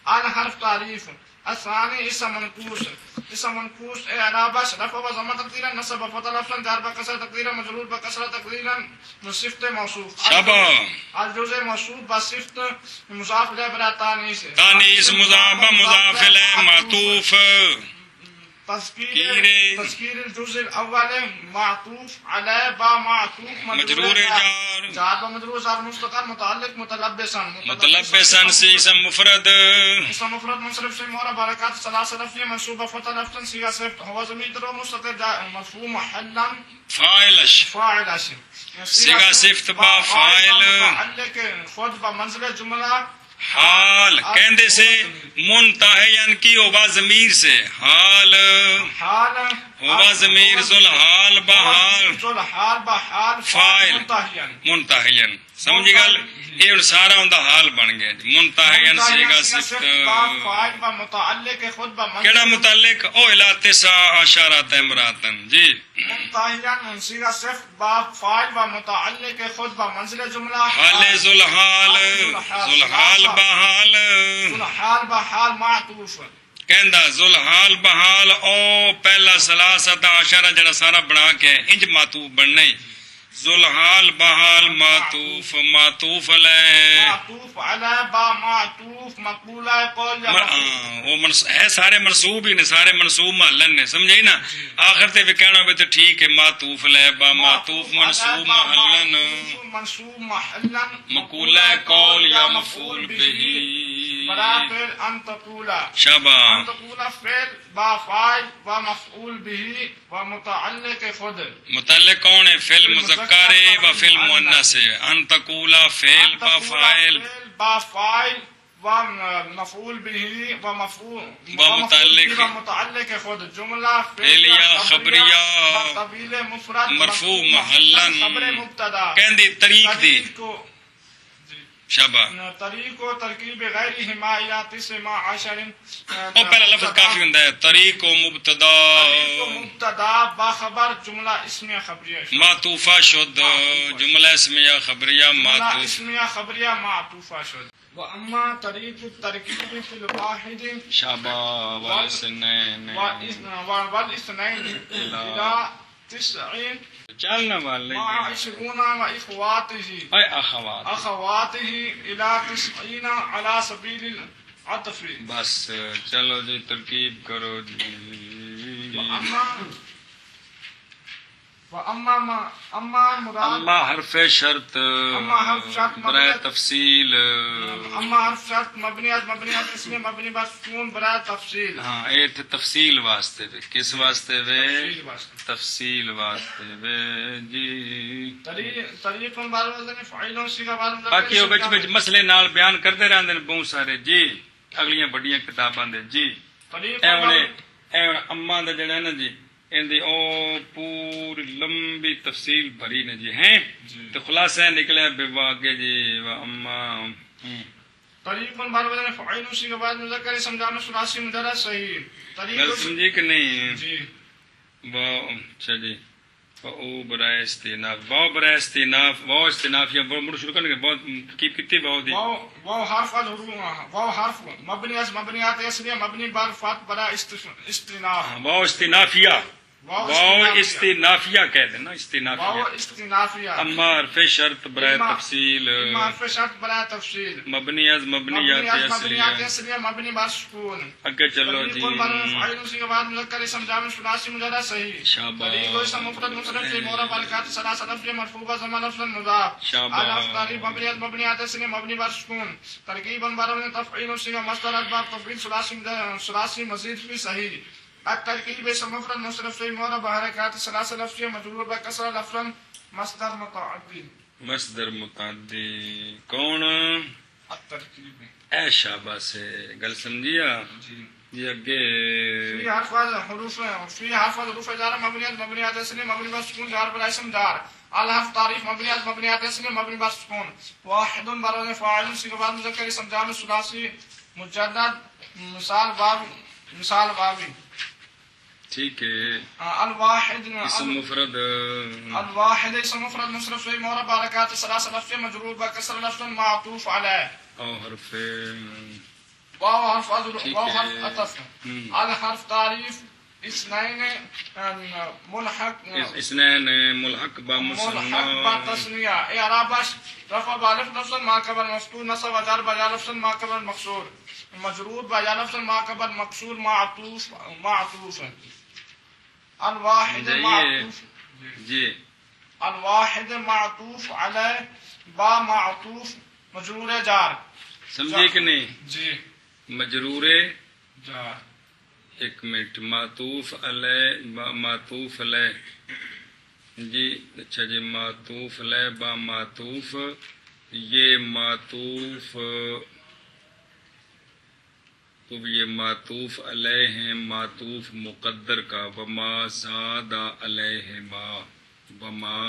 الحرف تعریف الثاني اسم منقوص اعراب رفع وضم تقديرا نصب فتح لفظا جار بكسر تقديرا مجرور بكسر تقديرا صفت موصوف شابا الجزء موصوف بصفت مضاف اليه بلا تانيث مضاف مضاف اليه معطوف تذکیر الجزء الاول معطوف على با معطوف مجرور جار بمجرور زار مستقر متعلق متلبسا سے اسم مفرد منصرف سے مورا برکات ثلاثه لفظ منصوبه فتح لفظ صيغه صفت هو ضمیر درو مستتر مرفوع محلا فاعل صيغه صفت با فاعل متعلق خود بمنزل جملہ حال کہندے سے منتہین کی ہوبا ضمیر سے حال ہوبا ضمیر ذل حال بحال فاعل منتہین سمجھ گل یہ سارا ہوندا حال بن گیا منتہین صیغہ صفت کیڑا متعلق او الا 19 امراتن جی منتہین صیغہ صفت با فاعل و متعلق خود بمنزل جملہ حال ذل حال بحال معطوف کہندا ذل حال بحال او پہلا 13 جڑا سارا بنا کے انج معطوف بننا ہی ذل حال بحال معطوف علیہ با معطوف مقولہ قول وہ ہے سارے منصوب ہی نے سارے منصوب محلن نے سمجھے نا آخر تے بھی کہنا ہوئے تو ٹھیک ہے معطوف علیہ با معطوف منصوب محلن مقولہ قول یا مفعول بہی برا فعل ان تقولا شابا ان تقولا فعل با فاعل و مفعول به و متعلق خود متعلق کون ہے فعل مذکر و فعل مؤنث ہے ان تقولا فعل با فاعل و مفعول به و متعلق خود جملہ فعل یا خبریہ طویل مفرد مرفوع محلا خبر مبتدا کہندی طریق دی شابا طریق و ترکیب غیر حمایات سے ما عشر او پہلا لفظ کافی ہوندا ہے طریق و مبتدا با خبر جملہ اسمیہ خبریہ معطوفہ شد جملہ اسمیہ خبریہ معطوف اسمیہ خبریہ معطوفہ شد واما طریق الترکیب فی الواحد شابا والاثنین الى 90 چلنا والے مع 20 و اخواته اے اخواته الى 90 على سبیل العطف بس چلو جی ترکیب کرو جی اما حرف شرط برائے تفصیل اما حرف شرط مبنیات اس میں مبنی بر سکون برائے تفصیل ہاں اے تفصیل واسطے وے کس واسطے وے تفصیل واسطے وے جی طریق بار وزن فعیل صیغہ بار باقی او وچ مسئلے نال بیان کردے رہندے نے بہت سارے جی اگلیاں بڑیاں کتاباں دے جی اے اما دا جڑا ہے نا جی اندی او پوری لمبی تفصیل بھری نے جی ہیں تو خلاصہ نکلے بے واقع جی و اما طریق بر وزن فعیل اسی کے بعد مذکر اسم جامع ثلاثی مجرد صحیح گل طریق سمجھی کہ نہیں؟ جی واو اچھا جی واو برائے استیناف، واو برائے استیناف، واو استیناف یا مڑ شروع کرنے کے بہت ترکیب کتنی واو دی؟ واو حرف واو حرف مبنی از مبنیات اصلیہ مبنی بر فتح برا استیناف، واو استینافیہ، واو استینافیہ کہہ دینا، واو استینافیہ. استنافیہ اما حرف شرط برائے تفصیل، حرف شرط برائے تفصیل مبنی از مبنیات مبنیات اصلیہ. اصلیہ مبنی بر سکون. اگے چلو جی. طریق بر فعیل اسی کے بعد مذکر اسم جامع ثلاثی مجرد صحیح. شاباش. طریق اسم مفرد منصرف فی معرب حرکات ثلاثہ لفظ مرفوع زمان لفظ مضاف. شاباش. الف تعریف مبنی از مبنیات اصلیہ مبنی بر سکون. ترکیب بر تفعیل اسی کا مصدر اسباب تفعیل ثلاثی مزید فی صحیح. الترکیب اسم مفرد منصرف فی معرب حرکات ثلاثہ لفظ مجرور بکسر لفظ مصدر متعدی. مصدر متعدی کون؟ الترکیب اے شاباش ہے. گل سمجھیا جی. یہ اگے فی حرف حروف جار مبنیات اصلی مبنی بر سکون جار بلا اسم جار. الحرف تعریف مبنیات اصلی مبنی بر سکون. واحد بر فاعل اسی کے بعد مذکر اسم جامع ثلاثی مجدد مثال واوی. ٹھیک ہے. الواحد اسم مفرد الواحد اسم مفرد مصرف فی معرب حرکات ثلاث لفظ مجرور بکسر لفظ معطوف علیہ. او حرف واو حرف عطف. الحرف تعریف اثنین ملحق اثنین ملحق با ملحق بتسنیہ. اعرابش رفع بالف لفظ ما قبل مفتوح نصب وجر بجا لفظ ما قبل مقصور مجرور بجا لفظ ما قبل مقصور معطوف. الواحد معطوف جی. الواحد معطوف علیہ با معطوف مجرور جار. سمجھے کہ نہیں؟ جی. مجرور جار. ایک منٹ. معطوف علیہ معطوف علیہ جی. اچھا جی. معطوف علیہ با معطوف. یہ معطوف تو یہ معطوف علیہ ہیں معطوف مقدر کا. وما زاد علیہما. وما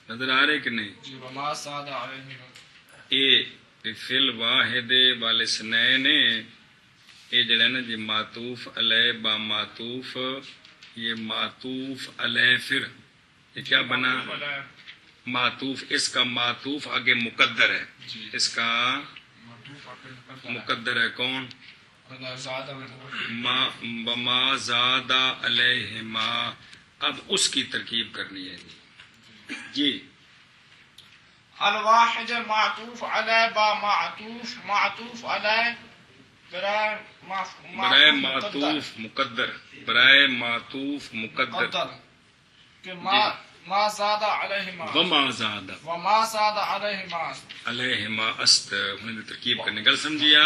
نظر آ رہے کہ نہیں؟ جی. وما زاد علیہما. اے فل واحد والے سنین یہ جڑا نا جی معطوف علیہ با معطوف. یہ معطوف علیہ پھر یہ کیا بنا؟ معطوف. اس کا معطوف آگے مقدر ہے. اس کا مقدر ہے کون؟ وما زاد علیہما. اب اس کی ترکیب کرنی ہے جی. الواحد معطوف علیہ با معطوف علیہ برائے معطوف مقدر. برائے معطوف مقدر کہ ما زاد علیہما. وما زاد علیہما. علیہما است انہیں ترکیب کرنے. گل سمجھیا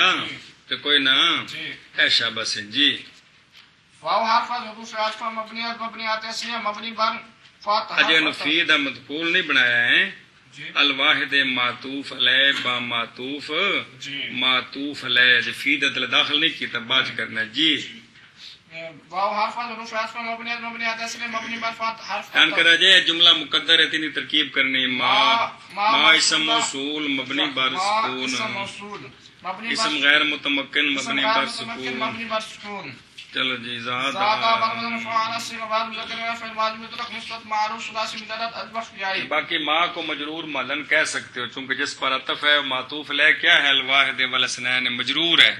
کہ کوئی نہ؟ جی. اے شاباش ہے جی. واو حرف حروف عطف مبنیات اصلیہ مبنی بر فتح. اجے نفید مدخول نہیں بنایا ہے. جی. الواحد معطوف علیہ با معطوف. جی. معطوف علیہ فی دل داخل نہیں کیتا بعد کرنا جی. واو حرف حروف عطف مبنیات اصلیہ مبنی بر فتح حرف کان کرا جائے جملہ مقدر ہے تینی ترکیب کرنی. ما اسم موصول مبنی بر سکون. اسم غیر متمکن مبنی بر سکون. چلو جی. زاد باقی ما کو مجرور محلن کہہ سکتے ہو چونکہ جس پر عطف ہے معطوف لے کیا ہے الواحد والاثنین مجرور ہے.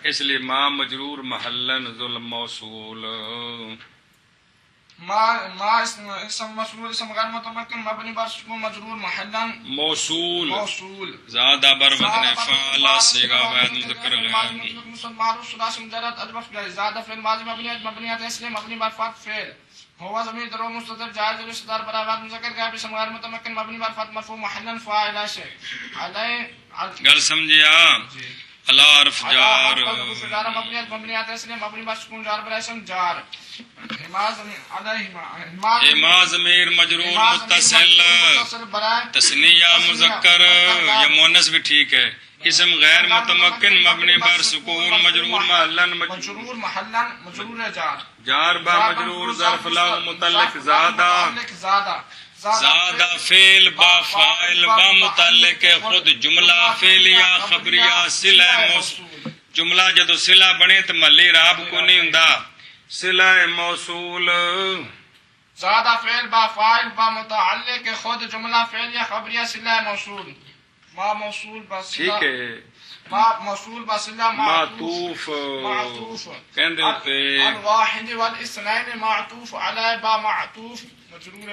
اس لیے ما مجرور محلن ذل موصول. ما اسم مفعول اسم غیر متمکن مبنی بر سکون مجرور محلا موصول. زاد بر وزن فعل صيغه واحد مذکر غیر معروف ثلاث مجرد ادف. زاد فعل ماضی مبنیات اصلی مبنی بر فتح فعل. هو ضمیر در مستتر جائز الاستتار برابر مذکر غائب اسم غیر متمکن مبنی بر فتح مرفوع محلا فاعل شيء علیہ. گل سمجھیا؟ اللہ حرف جار مبنیات اصلی مبنی بر سکون جار بر اسم جار. ما ضمیر مجرور متصل تثنیہ مذکر یا مؤنث بھی ٹھیک ہے. اسم غیر متمکن مبنی بر سکون مجرور محلن مجرور جار. جار با مجرور ظرف لا متعلق زادہ. زادہ فعل با فاعل با متعلق خود جملہ فعلیہ خبریہ صلہ موصول جملہ جدو صلہ بنے تو محلی اعراب کو نہیں ہوندا صلہ موصول زادہ فعل با فاعل با متعلق خود جملہ فعلیہ خبریہ صلہ موصول ما موصول با صلہ ٹھیک ہے ما موصول با صلہ معطوف معطوف کہندے پہ الواحد والاثنين معطوف على با معطوف مجرور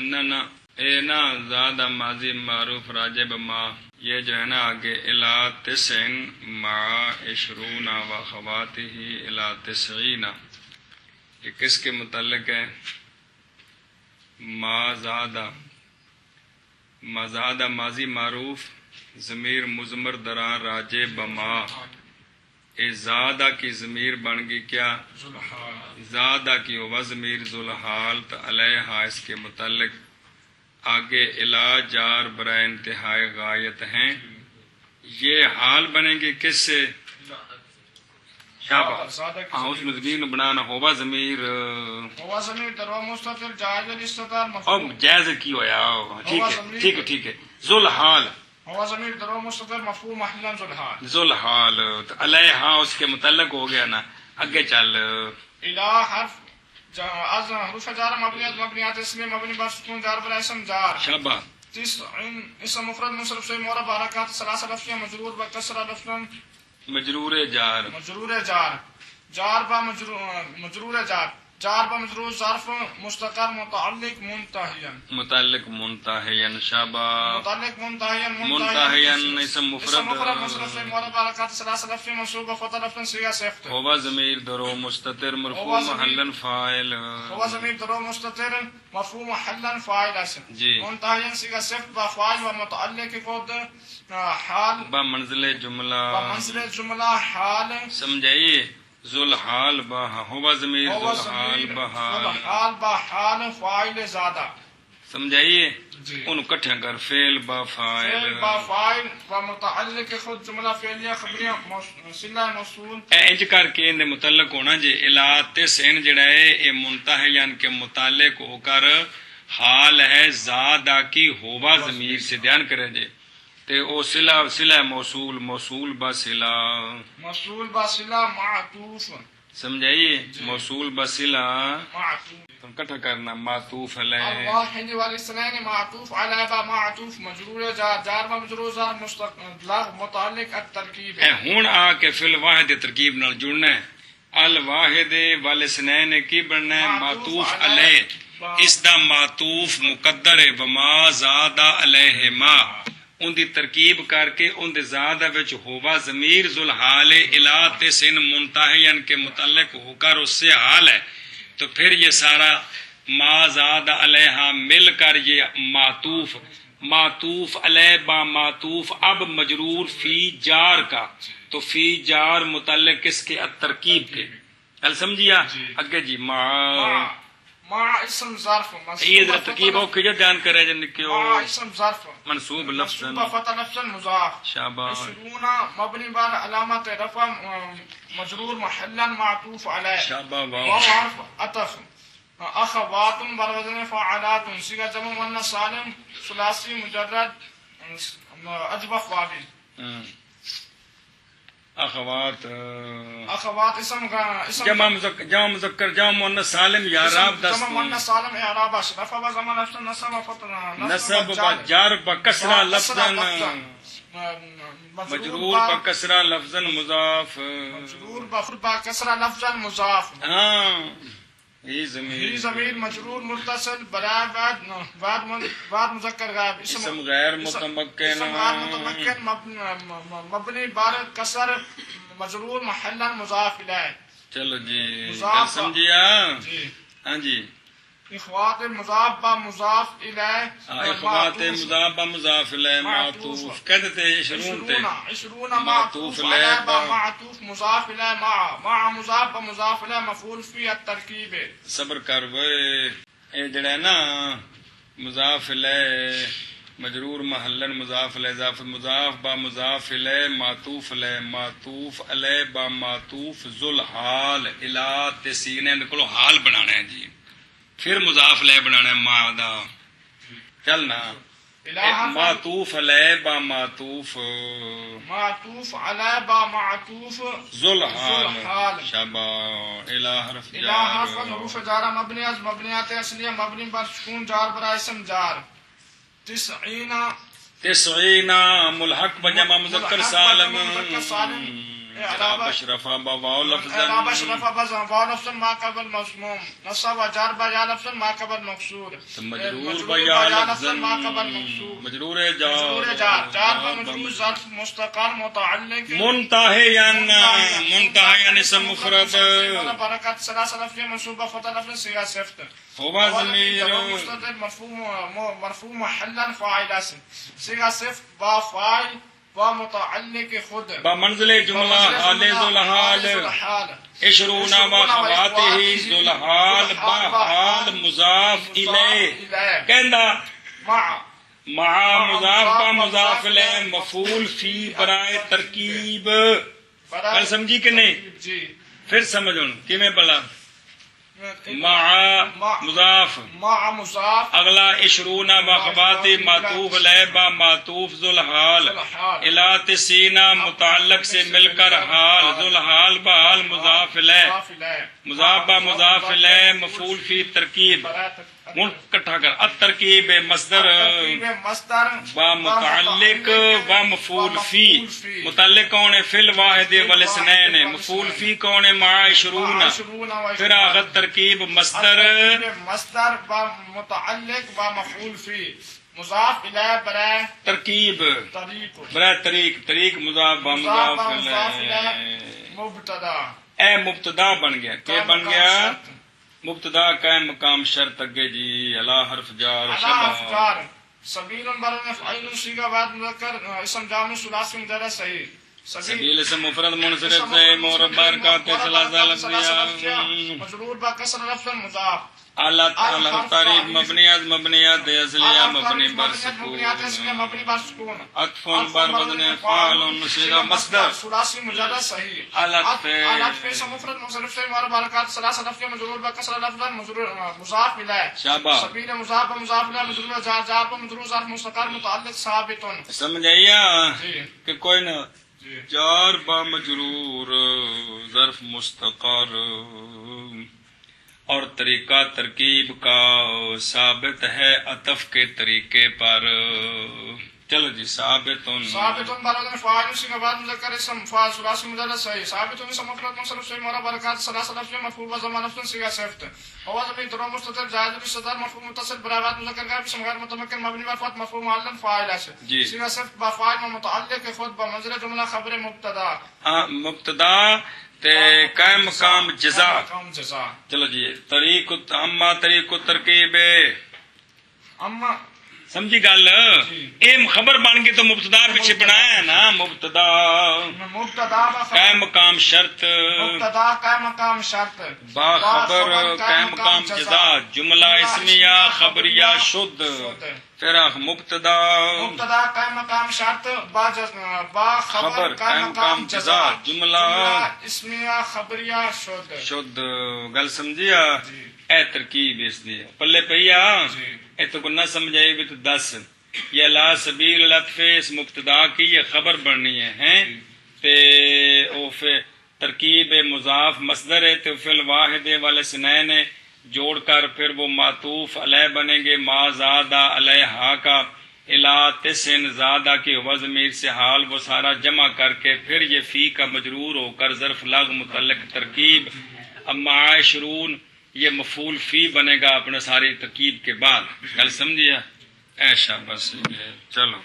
نہ اے نا زادہ ماضی معروف راجب ما یہ جو ہے نا آگے الا تسعن مع عشرون و خواتہ الا تسعین یہ کس کے متعلق ہے ما زادہ ماضی معروف ضمیر مضمر دران راجے بما اے زادہ کی ضمیر بن گئی کیا زادہ کی ہوا ضمیر ذوالحال تو علیہا اس کے متعلق آگے الا جار برائے انتہائی غایت ہیں یہ حال بنیں گے کس سے شاباش ہاں اس میں ضمیر بنانا ہوا ضمیر هو ضمیر در و مستتر جائز الاستتار اور مفعول جائز کی ہویا ٹھیک ہے ذوالحال هو ضمیر در و مستتر مفعول محلا ذوالحال ذوالحال تو علیہا اس کے متعلق ہو گیا نا آگے چل الى حرف از حروف جار مبنیات اسم مبنی بر سکون جار بر اسم جار شاباش اسم مفرد منصرف سے مورب حرکات ثلاثه لفظیہ مجرور بکسرہ لفظا مجرور جار جار با مجرور جار با مجرور ظرف مستقر متعلق منتہین شاباش متعلق منتہین اسم مفرد منصرف سے مورب حرکات ثلاثه لفظ منصوب خطا لفظ صيغه صفت ہوا ضمیر درو مستتر مرفوع محلا فاعل هو ضمیر در و مستتر مفعول محلا فاعل اسم جی منتهيا صيغه صفت با فاعل و متعلق خود حال با منزل جملہ منزل جملہ حال سمجھائیے ذوالحال با ہوا ضمیر ذوالحال با حال حال با حال فاعل زادہ سمجھائیے جی ان کٹھا کر فعل با فاعل فعل با فاعل و متعلق خود جملہ فعلیہ خبریہ صلہ موصول انج کر کے ان دے متعلق ہونا جے الا تسعن جڑا ہے اے منتہیان کے متعلق ہو کر حال ہے زادہ کی ہوا ضمیر سے بیان کرے جے تے او صلہ موصول با صلہ موصول با صلہ معطوف سمجھائیے موصول با صلہ معطوف تم کٹھا کرنا معطوف علیہ الواحد والاثنين معطوف على با معطوف مجرور جار با مجرور ظرف مستقل متعلق الترکیب اے ہن آ کے فی الواحد ترکیب نال جڑنا ہے الواحد والاثنین کی بننا ہے معطوف علیہ اس دا معطوف مقدر ہے وما زاد علیہما ان دی ترکیب کر کے ان دے زادہ وچ ہوا ضمیر ذوالحال الا تسن منتہین کے متعلق ہو کر اس سے حال ہے تو پھر یہ سارا ما زاد علیہا مل کر یہ معطوف علیہ با معطوف اب مجرور فی جار کا تو فی جار متعلق کس کے ترکیب کے کل سمجھیا اگے جی ما اسم ظرف یہ ذرا ترکیب ہو کہ دھیان کرے جن کیو ما اسم ظرف منصوب لفظا فتح لفظا مضاف شاباش عشرون مبنی بر علامت رفع مجرور محلا معطوف علیہ شاباش وحرف عطف اخوات بر وزن فعالات صيغه جمع مؤنث سالم ثلاثی مجرد اجبخ واوی اخوات اسم جمع مذکر جمع مؤنث سالم یا اعراب دست جمع مؤنث سالم اعراب رفع و ضمن نفس نصب فتح نصب و جر بکسرہ لفظا مجرور بکسرہ لفظا مضاف مجرور بکسرہ لفظا مضاف ہاں یہ ہی ضمیر ضمیر مجرور متصل برائے بعد مذکر غائب اسم غیر متمکن اسم غیر متمکن مبنی بار کسر مجرور محلا مضاف الیہ چلو جی مضاف سمجھیا جی ہاں جی اخوات مضاف با مضاف الیہ اخوات مضاف با مضاف الیہ معطوف کہتے تھے عشرون تے عشرون معطوف علیہ با معطوف مضاف الیہ مع مضاف با مضاف الیہ مفعول فی الترکیب صبر کر وہ اے جڑا ہے نا مضاف الیہ مجرور محلن مضاف الیہ اضاف مضاف با مضاف الیہ معطوف علیہ با معطوف ذوالحال الی تسین ان کو حال بنانا ہے جی پھر مضاف لے بنانا ہے ما دا چلنا الہ معطوف علیہ با معطوف معطوف علی با معطوف ذوالحال شابا الہ حرف الہ حرف حروف جارہ مبنی از مبنیات اصلیہ مبنی بر سکون جار برائے اسم جار 90 ملحق بجمع مذکر سالم اعراب اشرفا بواو لفظا اعراب اشرفا بواو لفظا ما قبل مضموم نصب و جر بیا لفظا ما قبل مقصور مجرور بیا لفظا ما قبل مقصور مجرور مجرور جار جار مجرور ظرف مستقر متعلق منتهيا اسم مفرد برکت ثلاث لفظ منصوبہ فتح لفظ صیغہ صفت هو ضمیر مستتر مرفوع محلا فاعل اسم صیغہ صفت با فاعل با متعلق خود با منزل جملہ حال ذوالحال اشرونا و خواته ذوالحال با حال مضاف الیہ کہندا مع مضاف با مضاف الیہ مفعول فی برائے ترکیب گل سمجھی کہ نہیں جی پھر سمجھو کیویں بلا مع مضاف مع مضاف اگلا اشرونا باخباتی معطوف علیہ با معطوف ذوالحال الی 90 متعلق سے مل کر حال ذوالحال با حال مضاف علیہ مضاف با مضاف علیہ مفعول فی ترکیب ہن اکٹھا کر الترکیب مصدر با متعلق و مفعول فی متعلق کون ہے فی الواحد والاثنین مفعول فی کون ہے مع اشرونا پھر آغت ترکیب مصدر با متعلق با مفعول فی مضاف الیہ برائے ترکیب طریق برائے طریق مضاف با مضاف الیہ مبتدا اے مبتدا بن گیا کیا بن گیا مبتدا قائم مقام شرط اگے جی الا حرف جار افکار سبیل برن فعیل صیغہ بعد مذکر اسم جامع ثلاثی مجرد صحیح سبیل اسم مفرد منصرف سے مورب برکات ثلاثہ لفظیہ مجرور با کسر لفظ مضاف آلات تعریف مبنیات مبنیات اصلیہ مبنی بر سکون عطف بر وزن فاعل صیغہ مصدر ثلاثی مجرد صحیح آلات اسم مفرد منصرف سے مورب برکات ثلاثہ لفظیہ مجرور با کسر لفظ مضاف الیہ شابہ سبیل مضاف مضاف الیہ مجرور جار مجرور ظرف مستقر متعلق ثابت سمجھائیا کہ کوئی نہ جار با مجرور ظرف مستقر اور طریقہ ترکیب کا ثابت ہے عطف کے طریقے پر چلو جی ثابت برادر فاعل صیغہ بعد مذکر اسم فاعل ثلاثی مجرد صحیح ثابت اسم مفرد منصرف سے مورب برکات ثلاثہ لفظ مرفوع و ضمیر لفظ صیغہ صفت هو ضمیر ضمیر مستتر زائد الصدر مرفوع متصل برابر مذکر غائب اسم غیر متمکن مبنی بر فتح مرفوع معلم فاعل ہے صیغہ صفت با فاعل متعلق خود با منزل جملہ خبر مبتدا مبتدا تے قائم مقام جزا چلو جی طریق اما طریق ترکیب اما سمجھی گل ایم خبر بن گئی تو مبتدا پیچھے بنایا ہے نا مبتدا قائم مقام شرط مبتدا قائم مقام شرط با خبر قائم مقام جزا جملہ اسمیہ خبریہ شد پھر مبتدا قائم مقام شرط با خبر قائم مقام جزا جملہ اسمیہ خبریہ شد گل سمجھیا اے ترکیب اس دی پلے پیا اے تو نہ سمجھائی بھی تو دس یہ لا سبیل العطف اس مبتدا کی یہ خبر بننی ہے تے او فی ترکیب مضاف مصدر ہے تو فی الواحد والے سنین جوڑ کر پھر وہ معطوف علیہ بنیں گے ما زادہ علیہ کا الا تسن زادہ کی وضمیر سے حال وہ سارا جمع کر کے پھر یہ فی کا مجرور ہو کر ظرف لغ متعلق ترکیب اما عشرون یہ مفعول فی بنے گا اپنے ساری ترکیب کے بعد کل سمجھیا ایشا بس چلو